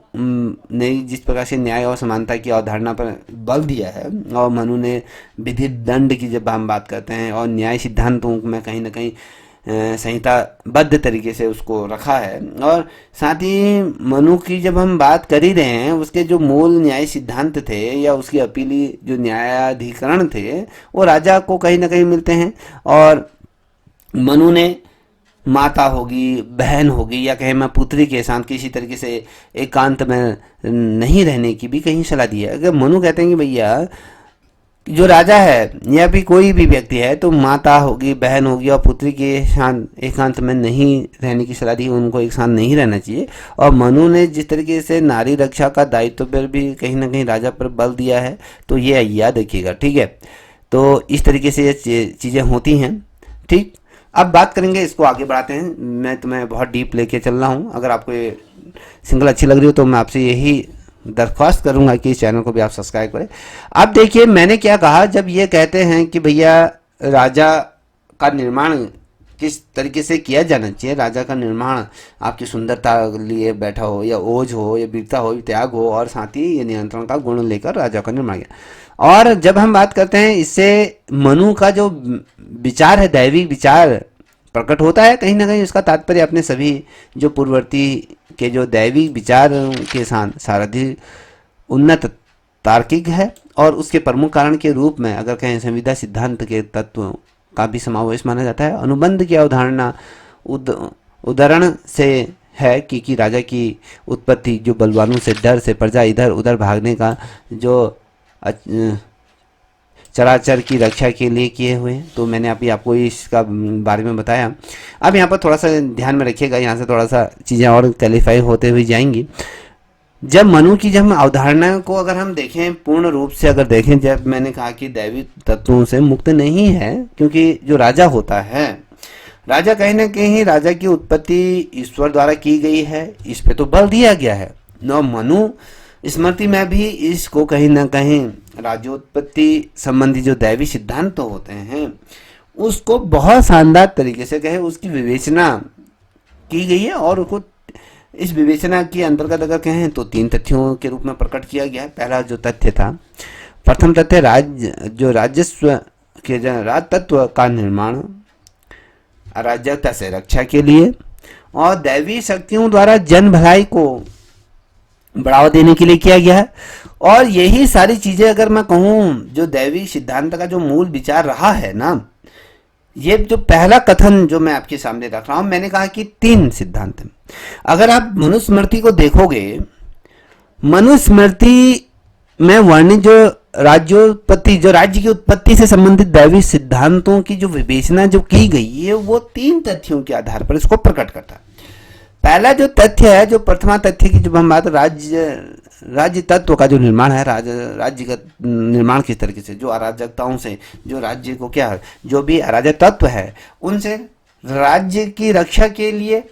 ने जिस प्रकार से न्याय और समानता की अवधारणा पर बल दिया है, और मनु ने विधि दंड की जब हम बात करते हैं और न्याय सिद्धांतों में कहीं ना कहीं संहिताबद्ध तरीके से उसको रखा है। और साथ ही मनु की जब हम बात कर ही रहे हैं, उसके जो मूल न्याय सिद्धांत थे या उसकी अपीली जो न्यायाधिकरण थे वो राजा को कहीं ना कहीं मिलते हैं। और मनु ने माता होगी, बहन होगी, या कहें मैं पुत्री के साथ किसी तरीके से एकांत में नहीं रहने की भी कहीं सलाह दी है। अगर मनु कहते हैं कि भैया जो राजा है या भी कोई भी व्यक्ति है तो माता होगी, बहन होगी और पुत्री के साथ एकांत में नहीं रहने की सलाह दी, उनको एक साथ नहीं रहना चाहिए। और मनु ने जिस तरीके से नारी रक्षा का दायित्व पर भी कहीं ना कहीं राजा पर बल दिया है, तो ये याद रखिएगा, ठीक है। तो इस तरीके से ये चीज़ें होती हैं, ठीक। अब बात करेंगे, इसको आगे बढ़ाते हैं। मैं तुम्हें बहुत डीप लेके चल रहा हूँ। अगर आपको ये सिंगल अच्छी लग रही हो तो मैं आपसे यही दरख्वास्त करूंगा कि इस चैनल को भी आप सब्सक्राइब करें। अब देखिए मैंने क्या कहा, जब ये कहते हैं कि भैया राजा का निर्माण किस तरीके से किया जाना चाहिए, राजा का निर्माण आपकी सुंदरता लिए बैठा हो या ओज हो या वीरता हो, त्याग हो, और साथ ही ये नियंत्रण का गुण लेकर राजा का निर्माण किया। और जब हम बात करते हैं, इससे मनु का जो विचार है, दैविक विचार प्रकट होता है। कहीं ना कहीं उसका तात्पर्य अपने सभी जो पूर्ववर्ती के जो दैविक विचार के साथ सारथी उन्नत तार्किक है, और उसके प्रमुख कारण के रूप में अगर कहें संविदा सिद्धांत के तत्वों का भी समावेश माना जाता है। अनुबंध की अवधारणा उदाहरण से है कि राजा की उत्पत्ति जो बलवानों से डर से प्रजा इधर उधर भागने का जो चराचर की रक्षा के लिए किए हुए हैं। तो मैंने अभी आपको इसका बारे में बताया। अब यहाँ पर थोड़ा सा ध्यान में रखिएगा, यहाँ से थोड़ा सा चीज़ें और क्लैरिफाई होते हुए जाएंगी। जब मनु की जब अवधारणा को अगर हम देखें पूर्ण रूप से, अगर देखें, जब मैंने कहा कि दैविक तत्वों से मुक्त नहीं है, क्योंकि जो राजा होता है, राजा कहीं ना कहीं राजा की उत्पत्ति ईश्वर द्वारा की गई है, इस पे तो बल दिया गया है। न मनु स्मृति में भी इसको कहीं ना कहीं राज्योत्पत्ति संबंधी जो दैवी सिद्धांत तो होते हैं उसको बहुत शानदार तरीके से कहे उसकी विवेचना की गई है। और उसको इस विवेचना के अंतर्गत अगर कहें तो 3 तथ्यों के रूप में प्रकट किया गया है। पहला जो तथ्य था, प्रथम तथ्य राजस्व के राज तत्व का निर्माण अराजकता से रक्षा के लिए और दैवी शक्तियों द्वारा जन भलाई को बढ़ावा देने के लिए किया गया है। और यही सारी चीजें अगर मैं कहूं जो दैवी सिद्धांत का जो मूल विचार रहा है ना, ये जो पहला कथन जो मैं आपके सामने रख रहा हूं, मैंने कहा कि 3 सिद्धांत हैं। अगर आप मनुस्मृति को देखोगे, मनुस्मृति में वर्णित जो राज्योत्पत्ति, जो राज्य की उत्पत्ति से संबंधित दैवी सिद्धांतों की जो विवेचना जो की गई है, वो 3 तथ्यों के आधार पर इसको प्रकट करता है। पहला जो तथ्य है, जो प्रथमा तथ्य की जब हम बात, राज्य तत्व का जो निर्माण है, राज्य का निर्माण किस तरीके से, जो अराजकताओं से, जो राज्य को क्या, जो भी अराजक तत्व है उनसे राज्य की रक्षा के लिए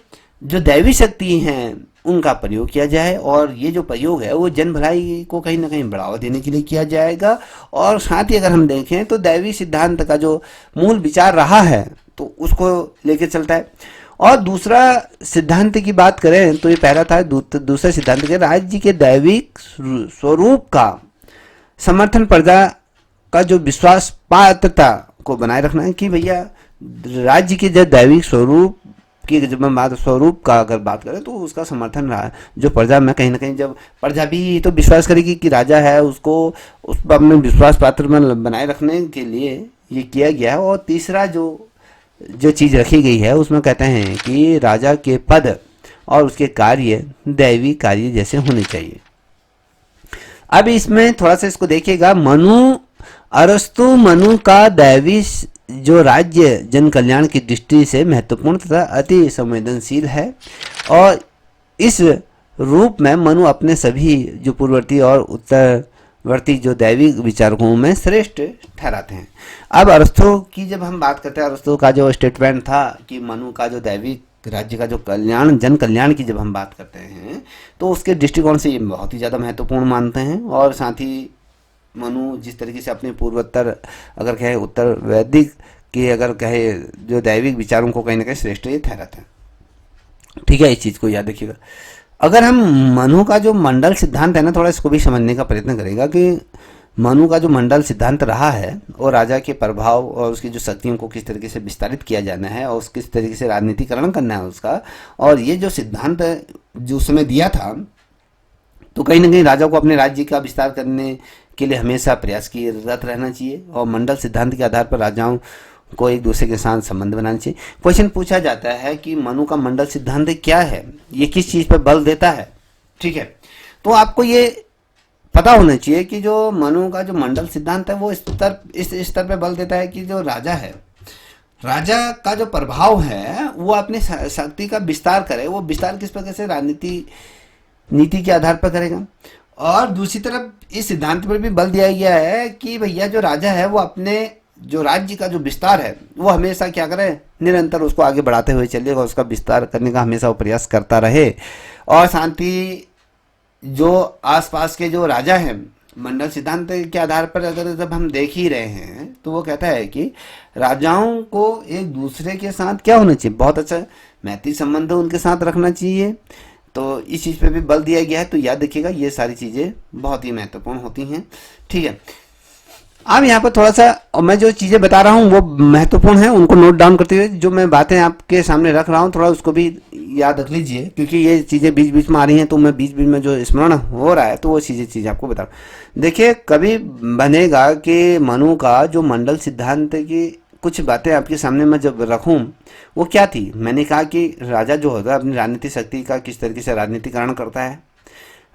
जो दैवी शक्ति हैं उनका प्रयोग किया जाए। और ये जो प्रयोग है वो जन भलाई को कहीं ना कहीं बढ़ावा देने के लिए किया जाएगा। और साथ ही अगर हम देखें तो दैवी सिद्धांत का जो मूल विचार रहा है तो उसको लेकर चलता है। और दूसरा सिद्धांत की बात करें तो ये पहला था, दूसरा सिद्धांत के राज्य के दैविक स्वरूप का समर्थन, प्रजा का जो विश्वास पात्रता को बनाए रखना है कि भैया राज्य के जो दैविक स्वरूप की जब हम बात स्वरूप का अगर बात करें तो उसका समर्थन रहा, जो प्रजा में कहीं ना कहीं जब प्रजा भी तो विश्वास करेगी कि राजा है, उसको उस अपने विश्वास पात्र में बनाए रखने के लिए ये किया गया है। और तीसरा जो चीज़ रखी गई है उसमें कहते हैं कि राजा के पद और उसके कार्य दैवी कार्य जैसे होने चाहिए। अब इसमें थोड़ा सा इसको देखिएगा, अरस्तु मनु का दैवी जो राज्य जन कल्याण की दृष्टि से महत्वपूर्ण तथा अति संवेदनशील है। और इस रूप में मनु अपने सभी जो पूर्ववर्ती और उत्तरवर्ती जो दैविक विचारकों में श्रेष्ठ ठहराते हैं। अब अरस्तु की जब हम बात करते हैं, अरस्तु का जो स्टेटमेंट था कि मनु का जो दैविक राज्य का जो कल्याण, जन कल्याण की जब हम बात करते हैं तो उसके दृष्टिकोण से ये बहुत ही ज़्यादा महत्वपूर्ण मानते हैं। और साथ ही मनु जिस तरीके से अपने पूर्वोत्तर अगर कहे उत्तर वैदिक के अगर कहे जो दैविक विचारों को कहीं ना कहीं श्रेष्ठ ये ठहराते हैं। ठीक है, इस चीज़ को याद रखिएगा। अगर हम मनु का जो मंडल सिद्धांत है ना, थोड़ा इसको भी समझने का प्रयत्न करेगा कि मनु का जो मंडल सिद्धांत रहा है और राजा के प्रभाव और उसकी जो शक्तियों को किस तरीके से विस्तारित किया जाना है और किस तरीके से राजनीतिकरण करना है उसका, और ये जो सिद्धांत जो उस समय दिया था, तो कहीं ना कहीं राजा को अपने राज्य का विस्तार करने के लिए हमेशा प्रयास किएरत रहना चाहिए और मंडल सिद्धांत के आधार पर राजाओं को एक दूसरे के साथ संबंध बनाना चाहिए। क्वेश्चन पूछा जाता है कि मनु का मंडल सिद्धांत क्या है, ये किस चीज़ पर बल देता है। ठीक है, तो आपको ये पता होना चाहिए कि जो मनु का जो मंडल सिद्धांत है वो इस स्तर पे बल देता है कि जो राजा है, राजा का जो प्रभाव है वो अपने शक्ति का विस्तार करे। वो विस्तार किस प्रकार से नीति के आधार पर करेगा। और दूसरी तरफ इस सिद्धांत पर भी बल दिया गया है कि भैया जो राजा है वो अपने जो राज्य का जो विस्तार है वो हमेशा क्या करे, निरंतर उसको आगे बढ़ाते हुए चलेगा, उसका विस्तार करने का हमेशा वो प्रयास करता रहे। और शांति जो आसपास के जो राजा हैं, मंडल सिद्धांत के आधार पर अगर जब हम देख ही रहे हैं तो वो कहता है कि राजाओं को एक दूसरे के साथ क्या होना चाहिए, बहुत अच्छा मैत्री संबंध उनके साथ रखना चाहिए। तो इस चीज़ पे भी बल दिया गया है। तो याद रखिएगा ये सारी चीज़ें बहुत ही महत्वपूर्ण होती हैं। ठीक है, अब यहाँ पर थोड़ा सा, और मैं जो चीज़ें बता रहा हूँ वो महत्वपूर्ण है, उनको नोट डाउन करते हुए जो मैं बातें आपके सामने रख रहा हूँ थोड़ा उसको भी याद रख लीजिए, क्योंकि ये चीज़ें बीच बीच में आ रही हैं तो मैं बीच बीच में जो स्मरण हो रहा है तो वो चीज़ें आपको बता रहा हूँ। देखिए, कभी बनेगा कि मनु का जो मंडल सिद्धांत की कुछ बातें आपके सामने मैं जब रखूं, वो क्या थी, मैंने कहा कि राजा जो होता है अपनी राजनीतिक शक्ति का किस तरीके से राजनीतिकरण करता है,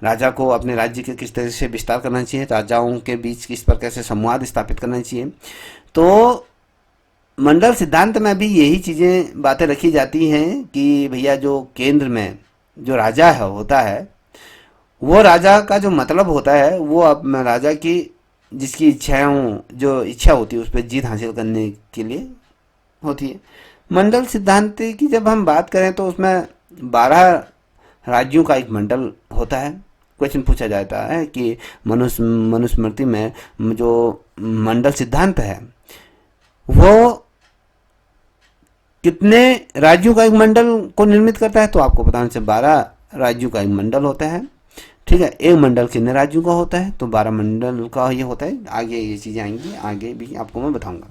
राजा को अपने राज्य के किस तरह से विस्तार करना चाहिए, राजाओं के बीच किस प्रकार से संवाद स्थापित करना चाहिए। तो मंडल सिद्धांत में भी यही चीज़ें बातें रखी जाती हैं कि भैया जो केंद्र में जो राजा है होता है, वो राजा का जो मतलब होता है वो अब राजा की जिसकी जो इच्छा होती है उस पर जीत हासिल करने के लिए होती है। मंडल सिद्धांत की जब हम बात करें तो उसमें 12 राज्यों का एक मंडल होता है। क्वेश्चन पूछा जाता है कि मनुस्मृति में जो मंडल सिद्धांत है वो कितने राज्यों का एक मंडल को निर्मित करता है, तो आपको बताना चाहिए 12 राज्यों का एक मंडल होता है। ठीक है, एक मंडल कितने राज्यों का होता है, तो 12 मंडल का ये होता है। आगे ये चीज़ें आएंगी, आगे भी आपको मैं बताऊंगा।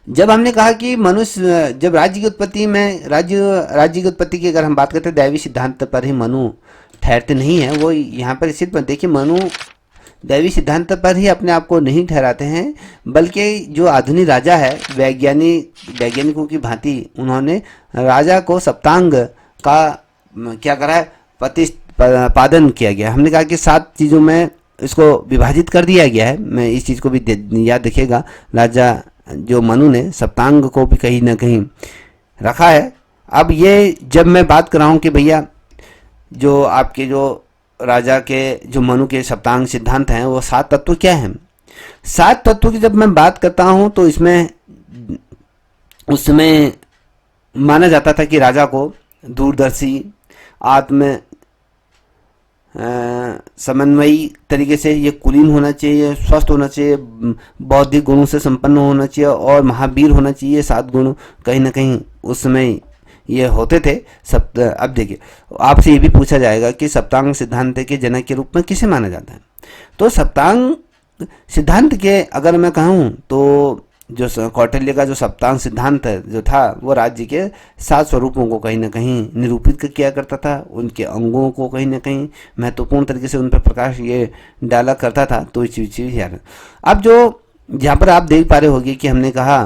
जब हमने कहा कि मनुष्य जब राज्य की उत्पत्ति में राज्य की उत्पत्ति की अगर हम बात करते हैं दैवी सिद्धांत पर ही मनु ठहरते नहीं है, वो यहाँ पर स्थित देखिए मनु दैवी सिद्धांत पर ही अपने आप को नहीं ठहराते हैं, बल्कि जो आधुनिक राजा है वैज्ञानिकों की भांति उन्होंने राजा को सप्तांग का क्या करा है, प्रतिपादन किया गया। हमने कहा कि 7 चीज़ों में इसको विभाजित कर दिया गया है। मैं इस चीज़ को भी याद रखिएगा, राजा जो मनु ने सप्तांग को भी कहीं ना कहीं रखा है। अब ये जब मैं बात कर रहा हूँ कि भैया जो आपके जो राजा के जो मनु के सप्तांग सिद्धांत हैं वो 7 तत्व क्या हैं, 7 तत्वों की जब मैं बात करता हूँ तो इसमें उस समय माना जाता था कि राजा को दूरदर्शी, आत्म समन्वयी तरीके से ये कुलीन होना चाहिए, स्वस्थ होना चाहिए, बौद्धिक गुणों से संपन्न होना चाहिए और महावीर होना चाहिए। 7 गुण कहीं ना कहीं उस समय ये होते थे। अब देखिए, आपसे ये भी पूछा जाएगा कि सप्तांग सिद्धांत के जनक के रूप में किसे माना जाता है, तो सप्तांग सिद्धांत के अगर मैं कहूँ तो जो कौटिल्य का जो सप्तांग सिद्धांत जो था वो राज्य के 7 स्वरूपों को कहीं ना कहीं निरूपित किया करता था, उनके अंगों को कहीं ना कहीं महत्वपूर्ण तरीके से उन पर प्रकाश ये डाला करता था। तो इस चीज़ यार अब जो यहाँ पर आप देख पा रहे होंगे कि हमने कहा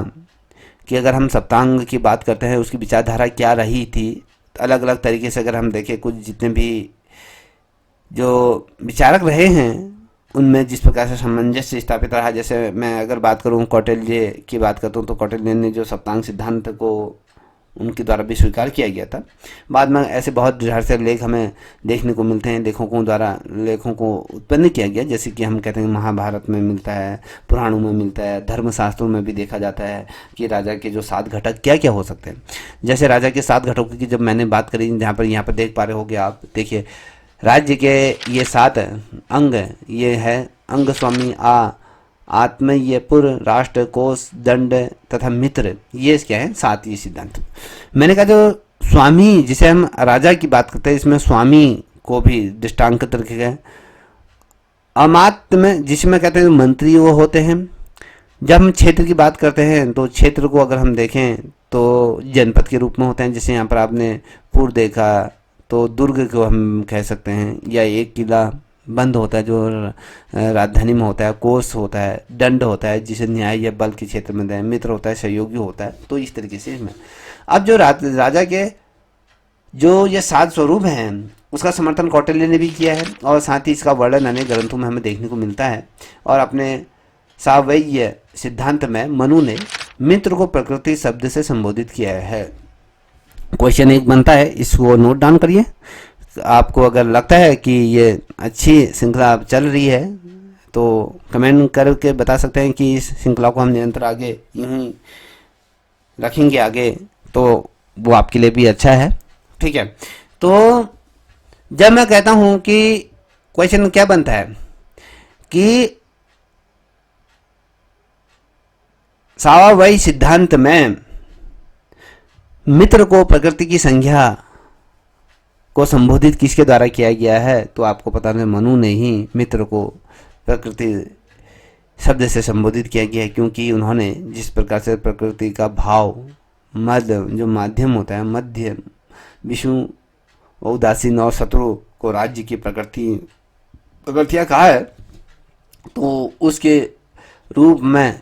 कि अगर हम सप्तांग की बात करते हैं उसकी विचारधारा क्या रही थी, अलग अलग तरीके से अगर हम देखें कुछ जितने भी जो विचारक रहे हैं उनमें जिस प्रकार से सामंजस्य स्थापित रहा। जैसे मैं अगर बात करूं कौटिल्य की बात करता हूं तो कौटिल्य ने जो सप्तांग सिद्धांत को उनके द्वारा भी स्वीकार किया गया था। बाद में ऐसे बहुत ढेर से लेख हमें देखने को मिलते हैं, लेखकों द्वारा लेखों को उत्पन्न किया गया, जैसे कि हम कहते हैं महाभारत में मिलता है, पुराणों में मिलता है, धर्मशास्त्रों में भी देखा जाता है कि राजा के जो 7 घटक क्या क्या हो सकते हैं। जैसे राजा के 7 घटकों की जब मैंने बात करी, यहाँ पर देख पा रहे होगे आप, देखिए राज्य के ये 7 अंग, ये है अंग स्वामी आत्म, ये पुर, राष्ट्र, कोष, दंड तथा मित्र, ये क्या है 7 ये सिद्धांत। मैंने कहा जो स्वामी जिसे हम राजा की बात करते हैं इसमें स्वामी को भी दृष्टांत रखे गए। अमात्य जिसमें कहते हैं मंत्री वो होते हैं। जब हम क्षेत्र की बात करते हैं तो क्षेत्र को अगर हम देखें तो जनपद के रूप में होते हैं। जैसे यहाँ पर आपने पुर देखा तो दुर्ग को हम कह सकते हैं, या एक किला बंद होता है जो राजधानी में होता है, कोष होता है, दंड होता है जिसे न्याय या बल के क्षेत्र में दें, मित्र होता है, सहयोगी होता है। तो इस तरीके से इसमें अब जो राजा के जो ये 7 स्वरूप हैं उसका समर्थन कौटिल्य ने भी किया है, और साथ ही इसका वर्णन अनेक ग्रंथों में हमें देखने को मिलता है। और अपने सावयव सिद्धांत में मनु ने मित्र को प्रकृति शब्द से संबोधित किया है। क्वेश्चन 1 बनता है, इसको नोट डाउन करिए। आपको अगर लगता है कि ये अच्छी श्रृंखला चल रही है तो कमेंट करके बता सकते हैं कि इस श्रृंखला को हम निरंतर आगे यूं ही रखेंगे आगे, तो वो आपके लिए भी अच्छा है। ठीक है, तो जब मैं कहता हूं कि क्वेश्चन क्या बनता है कि सावयव सिद्धांत में मित्र को प्रकृति की संज्ञा को संबोधित किसके द्वारा किया गया है, तो आपको पता है मनु ने ही मित्र को प्रकृति शब्द से संबोधित किया गया है, क्योंकि उन्होंने जिस प्रकार से प्रकृति का भाव मध्य जो माध्यम होता है, मध्य विष्णु उदासीन और शत्रु को राज्य की प्रकृतियां कहा है, तो उसके रूप में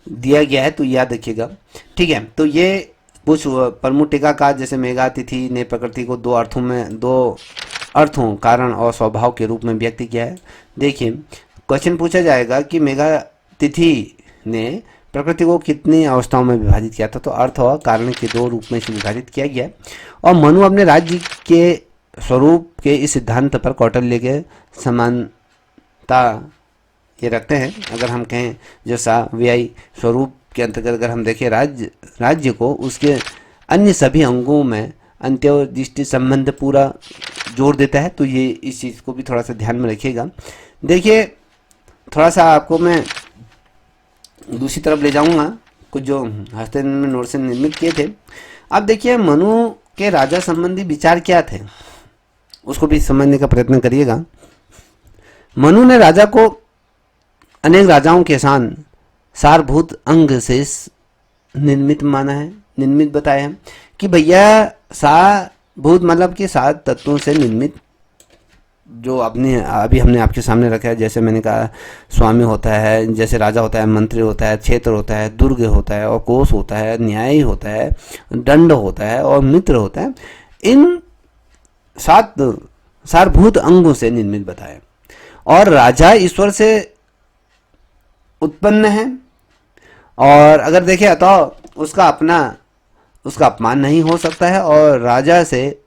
दिया गया है, तो याद रखिएगा। ठीक है, तो ये कुछ प्रमुख टीकाकार जैसे मेघातिथि ने प्रकृति को 2 अर्थों कारण और स्वभाव के रूप में व्यक्त किया है। देखिए क्वेश्चन पूछा जाएगा कि मेघातिथि ने प्रकृति को कितनी अवस्थाओं में विभाजित किया था, तो अर्थ और कारण के 2 रूप में इसे विभाजित किया गया है। और मनु अपने राज्य के स्वरूप के इस सिद्धांत पर कौटिल्य के समानता ये रखते हैं। अगर हम कहें जो सावयव स्वरूप के अंतर्गत अगर हम देखें राज्य को उसके अन्य सभी अंगों में अंत्योदृष्टि संबंध पूरा जोड़ देता है, तो ये इस चीज़ को भी थोड़ा सा ध्यान में रखिएगा। देखिए थोड़ा सा आपको मैं दूसरी तरफ ले जाऊंगा, कुछ जो हस्ते में नोट से निर्मित किए थे। अब देखिए मनु के राजा संबंधी विचार क्या थे, उसको भी समझने का प्रयत्न करिएगा। मनु ने राजा को अनेक राजाओं के सारभूत अंग से निर्मित माना है, निर्मित बताया है कि भैया सारभूत मतलब कि 7 तत्वों से निर्मित, जो अभी हमने आपके सामने रखा है। जैसे मैंने कहा स्वामी होता है, जैसे राजा होता है, मंत्री होता है, क्षेत्र होता है, दुर्ग होता है, और कोष होता है, न्याय होता है, दंड होता है और मित्र होता है। इन 7 सारभूत अंगों से निर्मित बताया। और राजा ईश्वर से उत्पन्न है, और अगर देखें तो उसका अपमान नहीं हो सकता है, और राजा से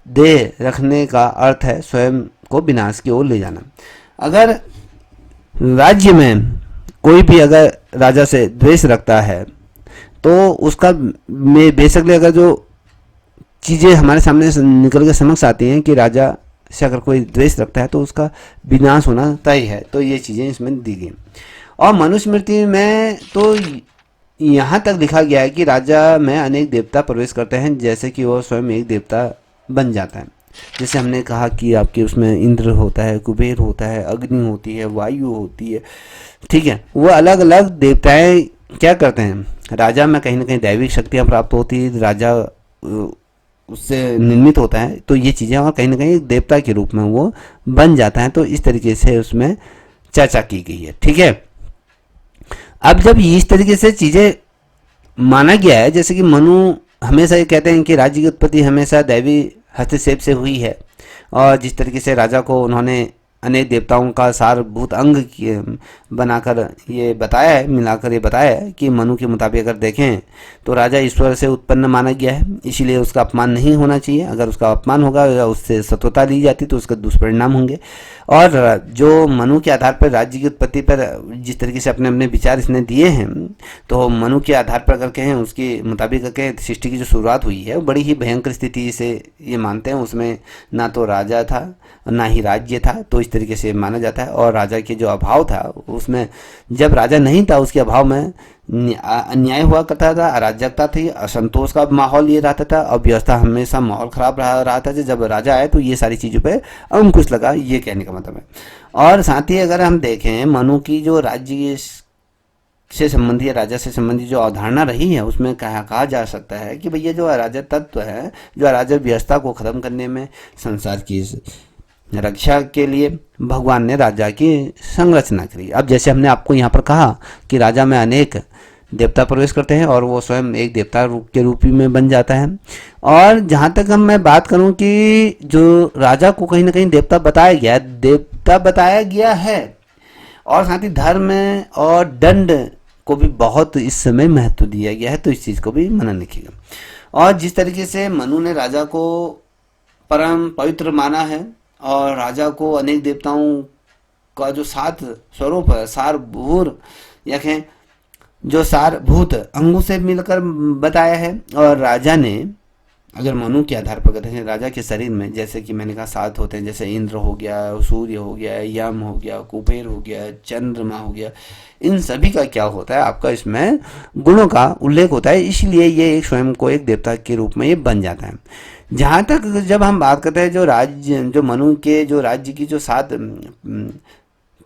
देह रखने का अर्थ है स्वयं को विनाश की ओर ले जाना। अगर राज्य में कोई भी अगर राजा से द्वेष रखता है तो उसका में बेसिकली अगर जो चीज़ें हमारे सामने निकल के समझ आती हैं कि राजा से अगर कोई द्वेष रखता है तो उसका विनाश होना तय है, तो ये चीज़ें इसमें दी गई। और मनुस्मृति में तो यहाँ तक लिखा गया है कि राजा में अनेक देवता प्रवेश करते हैं, जैसे कि वो स्वयं एक देवता बन जाता है। जैसे हमने कहा कि आपके उसमें इंद्र होता है, कुबेर होता है, अग्नि होती है, वायु होती है। ठीक है, वो अलग अलग देवताएं क्या करते हैं, राजा में कहीं ना कहीं दैविक शक्तियाँ प्राप्त होती है, राजा उससे निर्मित होता है, तो ये चीज़ें और कहीं ना कहीं देवता के रूप में वो बन जाता है। तो इस तरीके से उसमें चर्चा की गई है। ठीक है, अब जब इस तरीके से चीज़ें माना गया है, जैसे कि मनु हमेशा ये कहते हैं कि राज्य की उत्पत्ति हमेशा दैवी हस्तक्षेप से हुई है, और जिस तरीके से राजा को उन्होंने अनेक देवताओं का सारभूत अंग बनाकर ये बताया है, मिलाकर ये बताया है कि मनु के मुताबिक अगर देखें तो राजा ईश्वर से उत्पन्न माना गया है, इसीलिए उसका अपमान नहीं होना चाहिए। अगर उसका अपमान होगा या उससे सत्वता ली जाती तो उसके दुष्परिणाम होंगे। और जो मनु के आधार पर राज्य की उत्पत्ति पर जिस तरीके से अपने अपने विचार इसने दिए हैं, तो मनु के आधार पर अगर कहें उसके मुताबिक कहें सृष्टि की जो शुरुआत हुई है बड़ी ही भयंकर स्थिति से ये मानते हैं। उसमें ना तो राजा था ना ही राज्य था, तो इस तरीके से माना जाता है। और राजा के जो अभाव था उसमें, जब राजा नहीं था उसके अभाव में अन्याय हुआ करता था, अराजकता थी, असंतोष का माहौल ये रहता था और व्यवस्था हमेशा माहौल खराब रहा था। जब राजा आए तो ये सारी चीज़ों पे अंकुश लगा, ये कहने का मतलब है। और साथ ही अगर हम देखें मनु की जो राज्य से संबंधी, राजा से संबंधी जो अवधारणा रही है, उसमें कहा जा सकता है कि भैया जो अराजक तत्व है, जो अराजक व्यवस्था को खत्म करने में, संसार की रक्षा के लिए भगवान ने राजा की संरचना करी। अब जैसे हमने आपको यहाँ पर कहा कि राजा में अनेक देवता प्रवेश करते हैं और वो स्वयं एक देवता के रूप में बन जाता है। और जहाँ तक मैं बात करूँ कि जो राजा को कहीं ना कहीं देवता बताया गया है और साथ ही धर्म और दंड को भी बहुत इस समय महत्व दिया गया है, तो इस चीज़ को भी मनन रखिएगा। और जिस तरीके से मनु ने राजा को परम पवित्र माना है और राजा को अनेक देवताओं का जो 7 स्वरूप है, सारभूर या कहें जो सारभूत अंगों से मिलकर बताया है। और राजा ने, अगर मनु के आधार पर कहते हैं, राजा के शरीर में जैसे कि मैंने कहा 7 होते हैं, जैसे इंद्र हो गया, सूर्य हो गया, यम हो गया, कुबेर हो गया, चंद्रमा हो गया, इन सभी का क्या होता है, आपका इसमें गुणों का उल्लेख होता है, इसलिए ये एक स्वयं को एक देवता के रूप में ये बन जाता है। जहाँ तक जब हम बात करते हैं जो मनु के जो राज्य की जो 7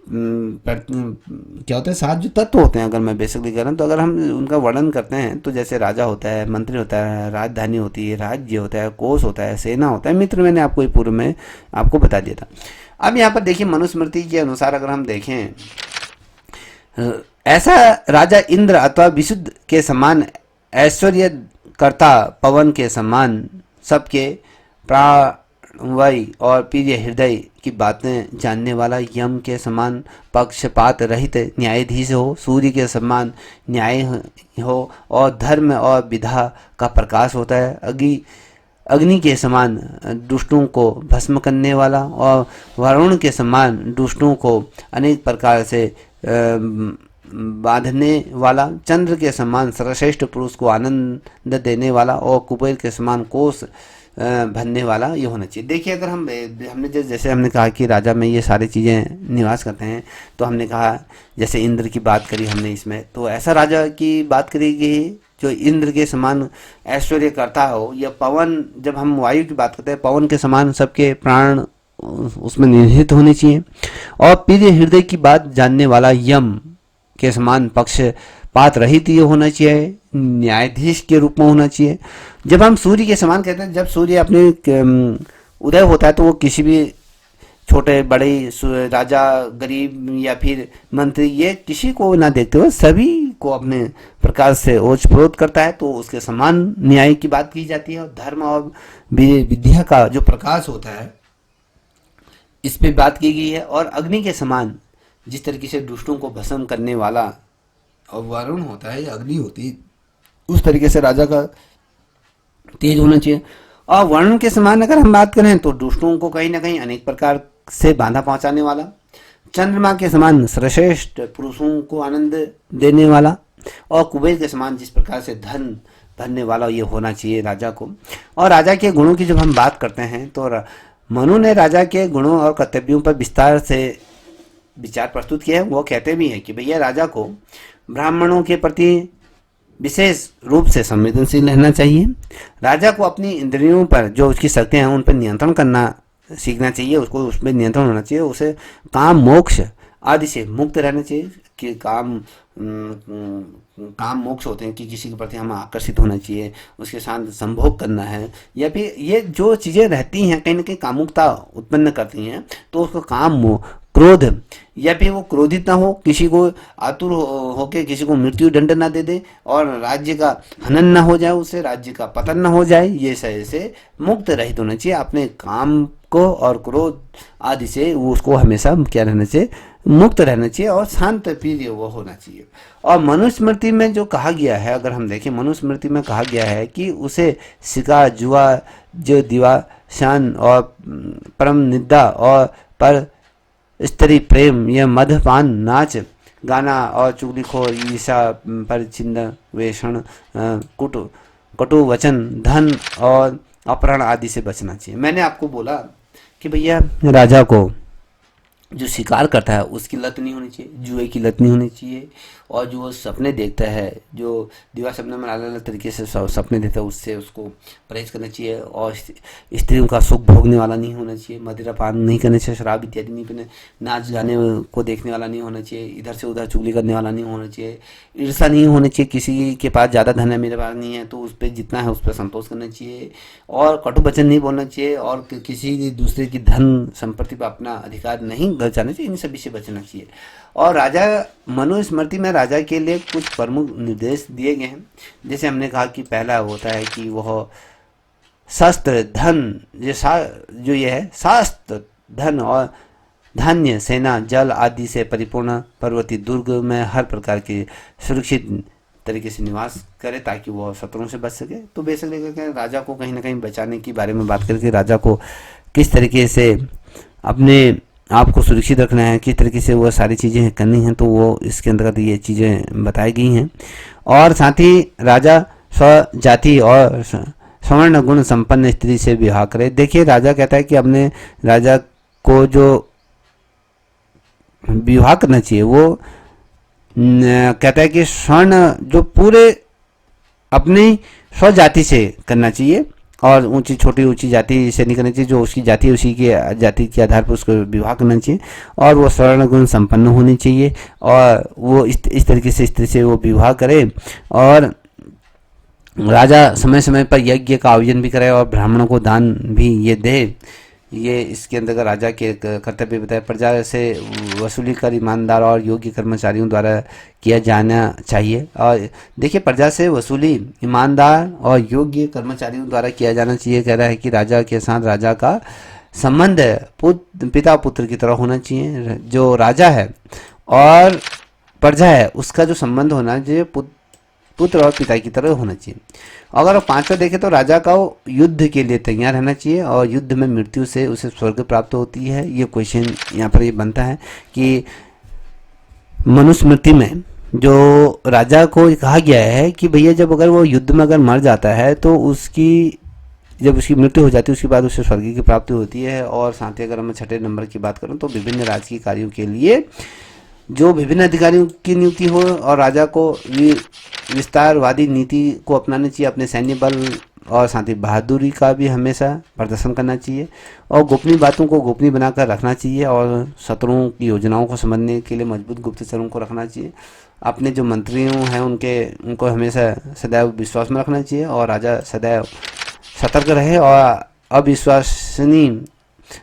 क्या होता है, 7 जो तत्व होते हैं, अगर मैं बेसिकली कह रहा हूँ तो अगर हम उनका वर्णन करते हैं तो जैसे राजा होता है, मंत्री होता है, राजधानी होती है, राज्य होता है, कोष होता है, सेना होता है। मित्र मैंने आपको पूर्व में आपको बता दिया था। अब यहाँ पर देखिए मनुस्मृति के अनुसार अगर हम देखें, ऐसा राजा इंद्र अथवा विशुद्ध के समान, ऐश्वर्य कर्ता पवन के समान, सबके प्राणवायु और प्रिय हृदय की बातें जानने वाला, यम के समान पक्षपात रहित न्यायाधीश हो, सूर्य के समान न्याय हो और धर्म और विधा का प्रकाश होता है, अग्नि के समान दुष्टों को भस्म करने वाला और वरुण के समान दुष्टों को अनेक प्रकार से बांधने वाला, चंद्र के समान सर्वश्रेष्ठ पुरुष को आनंद देने वाला और कुबेर के समान कोष भरने वाला ये होना चाहिए। देखिए अगर हमने जैसे हमने कहा कि राजा में ये सारी चीज़ें निवास करते हैं, तो हमने कहा जैसे इंद्र की बात करी हमने इसमें, तो ऐसा राजा की बात करी गई जो इंद्र के समान ऐश्वर्य करता हो, या पवन, जब हम वायु की बात करते हैं, पवन के समान सबके प्राण उसमें निहित होने चाहिए और प्रिय हृदय की बात जानने वाला, यम के समान पक्षपात रहित ये होना चाहिए, न्यायाधीश के रूप में होना चाहिए। जब हम सूर्य के समान कहते हैं, जब सूर्य अपने उदय होता है तो वो किसी भी छोटे बड़े, राजा, गरीब या फिर मंत्री, ये किसी को ना देखते हुए सभी को अपने प्रकार से ओतप्रोत करता है, तो उसके समान न्याय की बात की जाती है। और धर्म और विद्या का जो प्रकाश होता है इस पे बात की गई है। और अग्नि के समान जिस तरीके से दुष्टों को भस्म करने वाला और वरुण होता है या अग्नि होती है, उस तरीके से राजा का तेज होना चाहिए। और वरुण के समान अगर हम बात करें तो दुष्टों को कहीं ना कहीं अनेक प्रकार से बाधा पहुंचाने वाला, चंद्रमा के समान सर्वश्रेष्ठ पुरुषों को आनंद देने वाला और कुबेर के समान जिस प्रकार से धन भरने वाला ये होना चाहिए राजा को। और राजा के गुणों की जब हम बात करते हैं तो मनु ने राजा के गुणों और कर्तव्यों पर विस्तार से विचार प्रस्तुत किया है। वो कहते भी हैं कि भैया राजा को ब्राह्मणों के प्रति विशेष रूप से संवेदनशील रहना चाहिए, राजा को अपनी इंद्रियों पर जो उसकी शक्तियाँ हैं उन पर नियंत्रण करना सीखना चाहिए, उसको उसमें नियंत्रण होना चाहिए, उसे काम मोक्ष आदि से मुक्त रहना चाहिए कि काम मोक्ष होते हैं कि किसी के प्रति हम आकर्षित होना चाहिए, उसके साथ संभोग करना है, या फिर ये जो चीज़ें रहती हैं कहीं ना कहीं कामुकता उत्पन्न करती हैं, तो उसको काम क्रोध, या फिर वो क्रोधित ना हो, किसी को आतुर होके किसी को मृत्यु दंड ना दे दे और राज्य का हनन ना हो जाए, उससे राज्य का पतन ना हो जाए, ये से मुक्त रहित होना चाहिए। अपने काम को और क्रोध आदि से वो उसको हमेशा क्या रहना चाहिए, मुक्त रहना चाहिए और शांत प्रिय वो होना चाहिए। और मनुस्मृति में जो कहा गया है, अगर हम देखें मनुस्मृति में कहा गया है कि उसे शिकार, जुआ, जो दिवा शान और परम निंदा और पर स्त्री प्रेम, यह मदपान, नाच गाना और चुगलीखोर, ईर्षा, परिचिंद, वेषण, कटु वचन, धन और अपहरण आदि से बचना चाहिए। मैंने आपको बोला कि भैया राजा को जो शिकार करता है उसकी लत नहीं होनी चाहिए, जुए की लत नहीं होनी चाहिए, और जो सपने देखता है, जो दिवा सपने में अलग अलग तरीके से सपने देखता है, उससे उसको परहेज करना चाहिए। और स्त्रियों का सुख भोगने वाला नहीं होना चाहिए, मदिरा पान नहीं करना चाहिए, शराब इत्यादि नहीं पीने, नाच गाने को देखने वाला नहीं होना चाहिए, इधर से उधर चुगली करने वाला नहीं होना चाहिए, ईर्ष्या नहीं होनी चाहिए, किसी के पास ज़्यादा धन है मेरे पास नहीं है तो उस पर जितना है उस पर संतोष करना चाहिए, और कटु वचन नहीं बोलना चाहिए, और किसी दूसरे की धन संपत्ति पर अपना अधिकार नहीं गलचाना चाहिए, इन सभी से बचना चाहिए। और राजा मनुस्मृति में राजा के लिए कुछ प्रमुख निर्देश दिए गए हैं। जैसे हमने कहा कि पहला होता है कि वह शस्त्र धन, जो ये है शास्त्र धन और धान्य सेना जल आदि से परिपूर्ण पर्वतीय दुर्ग में हर प्रकार के सुरक्षित तरीके से निवास करे ताकि वह शत्रुओं से बच सके। तो बेसिकली राजा को कहीं ना कहीं बचाने के बारे में बात करके राजा को किस तरीके से अपने आपको सुरक्षित रखना है, किस तरीके से वो सारी चीज़ें करनी हैं, तो वो इसके अंतर्गत ये चीज़ें बताई गई हैं। और साथ ही राजा स्वजाति और स्वर्ण गुण संपन्न स्त्री से विवाह करे। देखिए राजा कहता है कि अपने राजा को जो विवाह करना चाहिए वो कहता है कि स्वर्ण जो पूरे अपनी स्वजाति से करना चाहिए, और ऊंची छोटी ऊंची जाति से नहीं करना चाहिए, जो उसकी जाति है उसी के जाति के आधार पर उसको विवाह करना चाहिए, और वो स्वर्ण गुण संपन्न होनी चाहिए, और वो इस तरीके से स्त्री से वो विवाह करे। और राजा समय समय पर यज्ञ का आयोजन भी करे और ब्राह्मणों को दान भी ये दे। ये इसके अंतर्गत राजा के कर्तव्य बताए। प्रजा से वसूली कर ईमानदार और योग्य कर्मचारियों द्वारा किया जाना चाहिए। और देखिए प्रजा से वसूली ईमानदार और योग्य कर्मचारियों द्वारा किया जाना चाहिए। कह रहा है कि राजा के साथ राजा का संबंध पिता पुत्र की तरह होना चाहिए। जो राजा है और प्रजा है उसका जो संबंध होना चाहिए पुत्र और पिता की तरह होना चाहिए। अगर पांचवा देखें तो राजा का युद्ध के लिए तैयार रहना चाहिए, और युद्ध में मृत्यु से उसे स्वर्ग प्राप्त होती है। ये क्वेश्चन यहाँ पर ये बनता है कि मनुस्मृति में जो राजा को कहा गया है कि भैया जब अगर वो युद्ध में अगर मर जाता है तो जब उसकी मृत्यु हो जाती है उसके बाद उसे स्वर्ग की प्राप्ति होती है। और साथ ही अगर मैं छठे नंबर की बात करूँ तो विभिन्न राजकीय कार्यों के लिए जो विभिन्न अधिकारियों की नियुक्ति हो, और राजा को विस्तारवादी नीति को अपनानी चाहिए, अपने सैन्य बल और साथ ही बहादुरी का भी हमेशा प्रदर्शन करना चाहिए, और गोपनीय बातों को गोपनीय बनाकर रखना चाहिए, और शत्रुओं की योजनाओं को समझने के लिए मजबूत गुप्तचरों को रखना चाहिए। अपने जो मंत्रियों हैं उनको हमेशा सदैव विश्वास में रखना चाहिए, और राजा सदैव सतर्क रहे और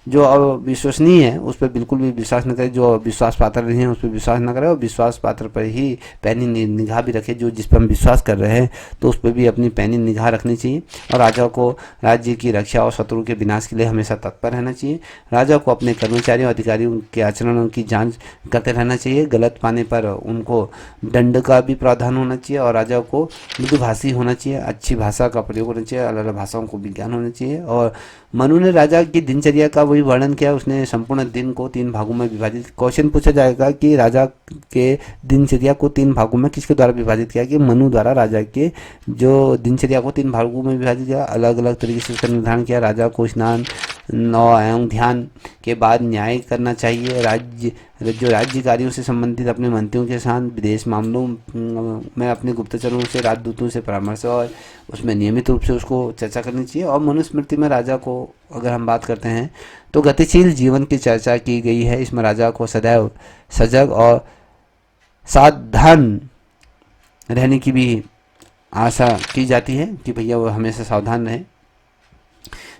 जो अविश्वसनीय है उस पर बिल्कुल भी विश्वास न करे, जो विश्वास पात्र नहीं है उस पर विश्वास न करे, और विश्वास पात्र पर ही पैनी निगाह भी रखे। जो जिस पर हम विश्वास कर रहे हैं तो उस पर भी अपनी पैनी निगाह रखनी चाहिए। और राजा को राज्य की रक्षा और शत्रु के विनाश के लिए हमेशा तत्पर रहना चाहिए। राजा को अपने कर्मचारियों और अधिकारियों के आचरणों की जाँच करते रहना चाहिए। गलत पाने पर उनको दंड का भी प्रावधान होना चाहिए, और राजा को मृदुभाषी होना चाहिए, अच्छी भाषा का प्रयोग होना चाहिए, अलग अलग भाषाओं को विज्ञान होना चाहिए। और मनु ने राजा की दिनचर्या का वही वर्णन किया। उसने संपूर्ण दिन को 3 भागों में विभाजित। क्वेश्चन पूछा जाएगा कि राजा के दिनचर्या को 3 भागों में किसके द्वारा विभाजित किया? कि मनु द्वारा राजा के जो दिनचर्या को 3 भागों में विभाजित किया, अलग अलग तरीके से उसका निर्धारण किया। राजा को स्नान एवं ध्यान के बाद न्याय करना चाहिए। राज्य कार्यों से संबंधित अपने मंत्रियों के साथ विदेश मामलों में अपने गुप्तचरों से, राजदूतों से परामर्श और उसमें नियमित रूप से उसको चर्चा करनी चाहिए। और मनुस्मृति में राजा को अगर हम बात करते हैं तो गतिशील जीवन की चर्चा की गई है। इसमें राजा को सदैव सजग और सावधान रहने की भी आशा की जाती है कि भैया वो हमेशा सावधान रहे।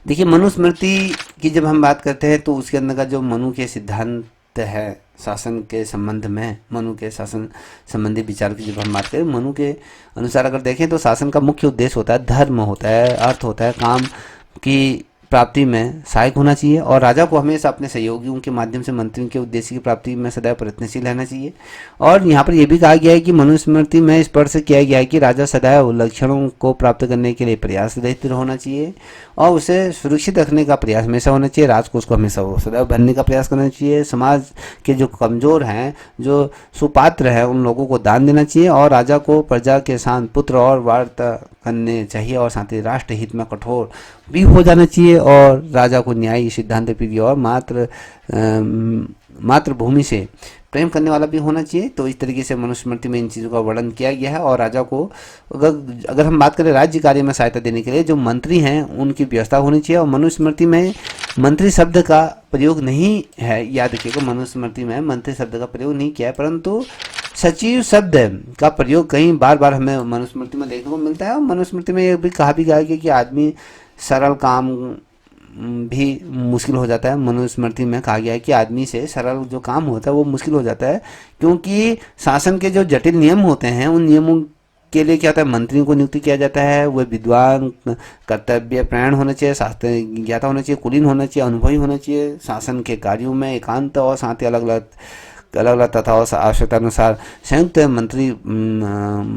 देखिए मनुस्मृति की जब हम बात करते हैं तो उसके अंदर का जो मनु के सिद्धांत है शासन के संबंध में, मनु के शासन संबंधी विचार की जब हम बात करें, मनु के अनुसार अगर देखें तो शासन का मुख्य उद्देश्य होता है धर्म होता है, अर्थ होता है, काम की प्राप्ति में सहायक होना चाहिए। और राजा को हमेशा अपने सहयोगियों के माध्यम से मंत्रियों के उद्देश्य की प्राप्ति में सदैव प्रयत्नशील रहना चाहिए। और यहाँ पर यह भी कहा गया है कि मनुस्मृति में स्पष्ट किया गया है कि राजा सदैव लक्षणों को प्राप्त करने के लिए प्रयासरत होना चाहिए और उसे सुरक्षित रखने का प्रयास हमेशा होना चाहिए। राज को उसको हमेशा सदैव भरने का प्रयास करना चाहिए। समाज के जो कमजोर हैं, जो सुपात्र हैं, उन लोगों को दान देना चाहिए। और राजा को प्रजा के साथ पुत्र और वार्ता करने चाहिए और साथ ही राष्ट्र हित में कठोर भी हो जाना चाहिए। और राजा को न्याय सिद्धांत प्रिय और मात्र मातृभूमि से प्रेम करने वाला भी होना चाहिए। तो इस तरीके से मनुस्मृति में इन चीज़ों का वर्णन किया गया है। और राजा को अगर हम बात करें राज्य कार्य में सहायता देने के लिए जो मंत्री हैं उनकी व्यवस्था होनी चाहिए। और मनुस्मृति में मंत्री शब्द का प्रयोग नहीं है, याद रखिएगा, मनुस्मृति में मंत्री शब्द का प्रयोग नहीं किया है, परंतु सचिव शब्द का प्रयोग कहीं बार बार हमें मनुस्मृति में देखने को मिलता है। और मनुस्मृति में यह भी कहा भी गया है कि आदमी सरल काम भी मुश्किल हो जाता है। मनुस्मृति में कहा गया है कि आदमी से सरल जो काम होता है वो मुश्किल हो जाता है, क्योंकि शासन के जो जटिल नियम होते हैं उन नियमों के लिए क्या होता है, मंत्रियों को नियुक्ति किया जाता है। वह विद्वान, कर्तव्य परायण होना चाहिए, शास्त्र ज्ञाता होना चाहिए, कुलीन होना चाहिए, अनुभवी होना चाहिए, शासन के कार्यों में एकांत और साथ ही अलग अलग तथा आवश्यकता अनुसार संयुक्त मंत्री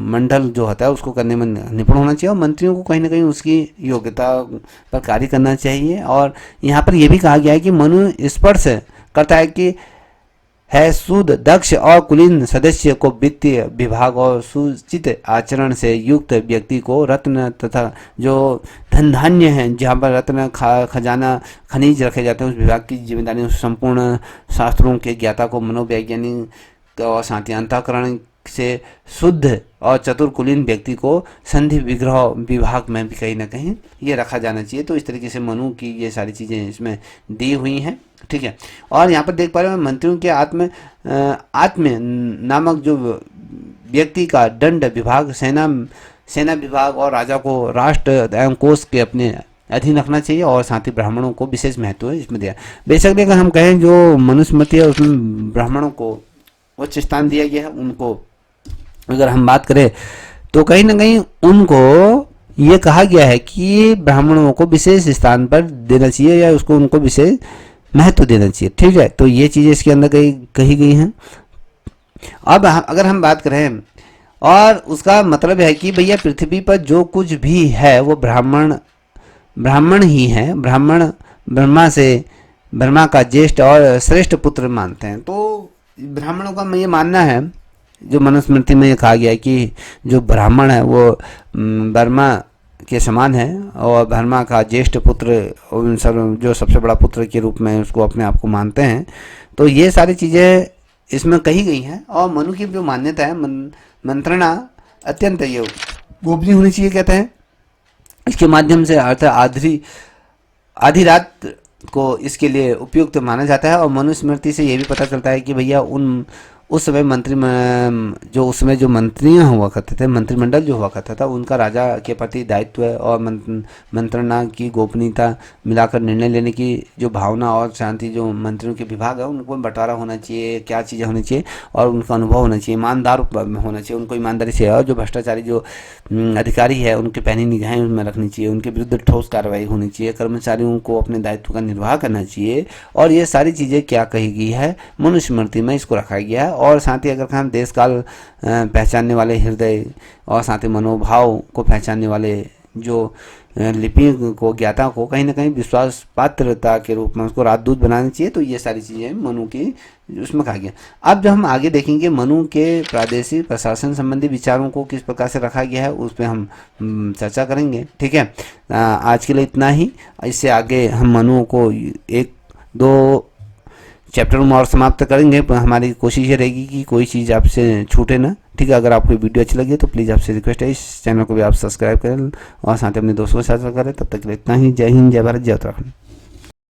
मंडल जो होता है उसको करने में निपुण होना चाहिए। और मंत्रियों को कहीं ना कहीं उसकी योग्यता पर कार्य करना चाहिए। और यहाँ पर यह भी कहा गया है कि मनु स्पर्श करता है कि है शुद्ध, दक्ष और कुलीन सदस्य को वित्तीय विभाग और सुचित आचरण से युक्त व्यक्ति को रत्न तथा जो धन धान्य है, जहाँ पर रत्न खजाना खनिज रखे जाते हैं, उस विभाग की जिम्मेदारी संपूर्ण शास्त्रों के ज्ञाता को मनोवैज्ञानिक और साथ ही अंतःकरण से शुद्ध और चतुर कुलीन व्यक्ति को संधि विग्रह विभाग में भी कहीं ना कहीं ये रखा जाना चाहिए। तो इस तरीके से मनु की ये सारी चीज़ें इसमें दी हुई हैं, ठीक है। और यहाँ पर देख पा रहे हैं मंत्रियों के आत्म नामक जो व्यक्ति का दंड विभाग, सेना विभाग और राजा को राष्ट्र एवं कोष के अपने अधीन रखना चाहिए। और साथ ही ब्राह्मणों को विशेष महत्व है इसमें दिया। बेशक अगर हम कहें जो मनुस्मृति है उसमें ब्राह्मणों को उच्च स्थान दिया गया है, उनको अगर हम बात करें तो कहीं ना कहीं उनको ये कहा गया है कि ब्राह्मणों को विशेष स्थान पर देना चाहिए या उसको उनको विशेष महत्व देना चाहिए, ठीक है। तो ये चीज़ें इसके अंदर कही गई हैं। अब अगर हम बात करें और उसका मतलब है कि भैया पृथ्वी पर जो कुछ भी है वो ब्राह्मण ही है। ब्राह्मण ब्रह्मा का ज्येष्ठ और श्रेष्ठ पुत्र मानते हैं। तो ब्राह्मणों का ये मानना है, जो मनुस्मृति में ये कहा गया है कि जो ब्राह्मण है वो ब्रह्मा के समान है और ब्रह्मा का ज्येष्ठ पुत्र जो सबसे बड़ा पुत्र के रूप में उसको अपने आप को मानते हैं। तो ये सारी चीज़ें इसमें कही गई हैं। और मनु की जो मान्यता है, मंत्रणा अत्यंत ये गोपनीय होनी चाहिए कहते हैं। इसके माध्यम से अर्थात आधी रात को इसके लिए उपयुक्त माना जाता है। और मनुस्मृति से ये भी पता चलता है कि भैया उस समय उसमें जो मंत्रियाँ हुआ करते थे, मंत्रिमंडल जो हुआ करता था, उनका राजा के प्रति दायित्व और मंत्रणा की गोपनीयता मिलाकर निर्णय लेने की जो भावना और शांति जो मंत्रियों के विभाग है उनको बंटवारा होना चाहिए, क्या चीज़ें होनी चाहिए और उनका अनुभव होना चाहिए, ईमानदार होना चाहिए, उनको ईमानदारी से। और जो भ्रष्टाचारी जो अधिकारी है उनके पैनी निगाहें उनमें रखनी चाहिए, उनके विरुद्ध ठोस कार्रवाई होनी चाहिए, कर्मचारियों को अपने दायित्व का निर्वाह करना चाहिए। और ये सारी चीज़ें क्या कही गई है, मनुस्मृति में इसको रखा गया है। और साथ ही अगर हम देश काल पहचानने वाले हृदय और साथ ही मनोभाव को पहचानने वाले जो लिपि को ज्ञाता को कहीं ना कहीं विश्वास पात्रता के रूप में उसको राजदूत बनाना चाहिए। तो ये सारी चीज़ें मनु की उसमें कहा गया। अब जब हम आगे देखेंगे मनु के प्रादेशिक प्रशासन संबंधी विचारों को किस प्रकार से रखा गया है उस पर हम चर्चा करेंगे, ठीक है। आज के लिए इतना ही। इससे आगे हम मनु को 1-2 चैप्टर में और समाप्त करेंगे। पर हमारी कोशिश ये रहेगी कि कोई चीज़ आपसे छूटे ना, ठीक है। अगर आपको वीडियो अच्छी लगी तो प्लीज़ आपसे रिक्वेस्ट है इस चैनल को भी आप सब्सक्राइब करें और साथ ही अपने दोस्तों के साथ करें। तब तक के लिए इतना ही। जय हिंद, जय भारत, जय उत्तराखंड।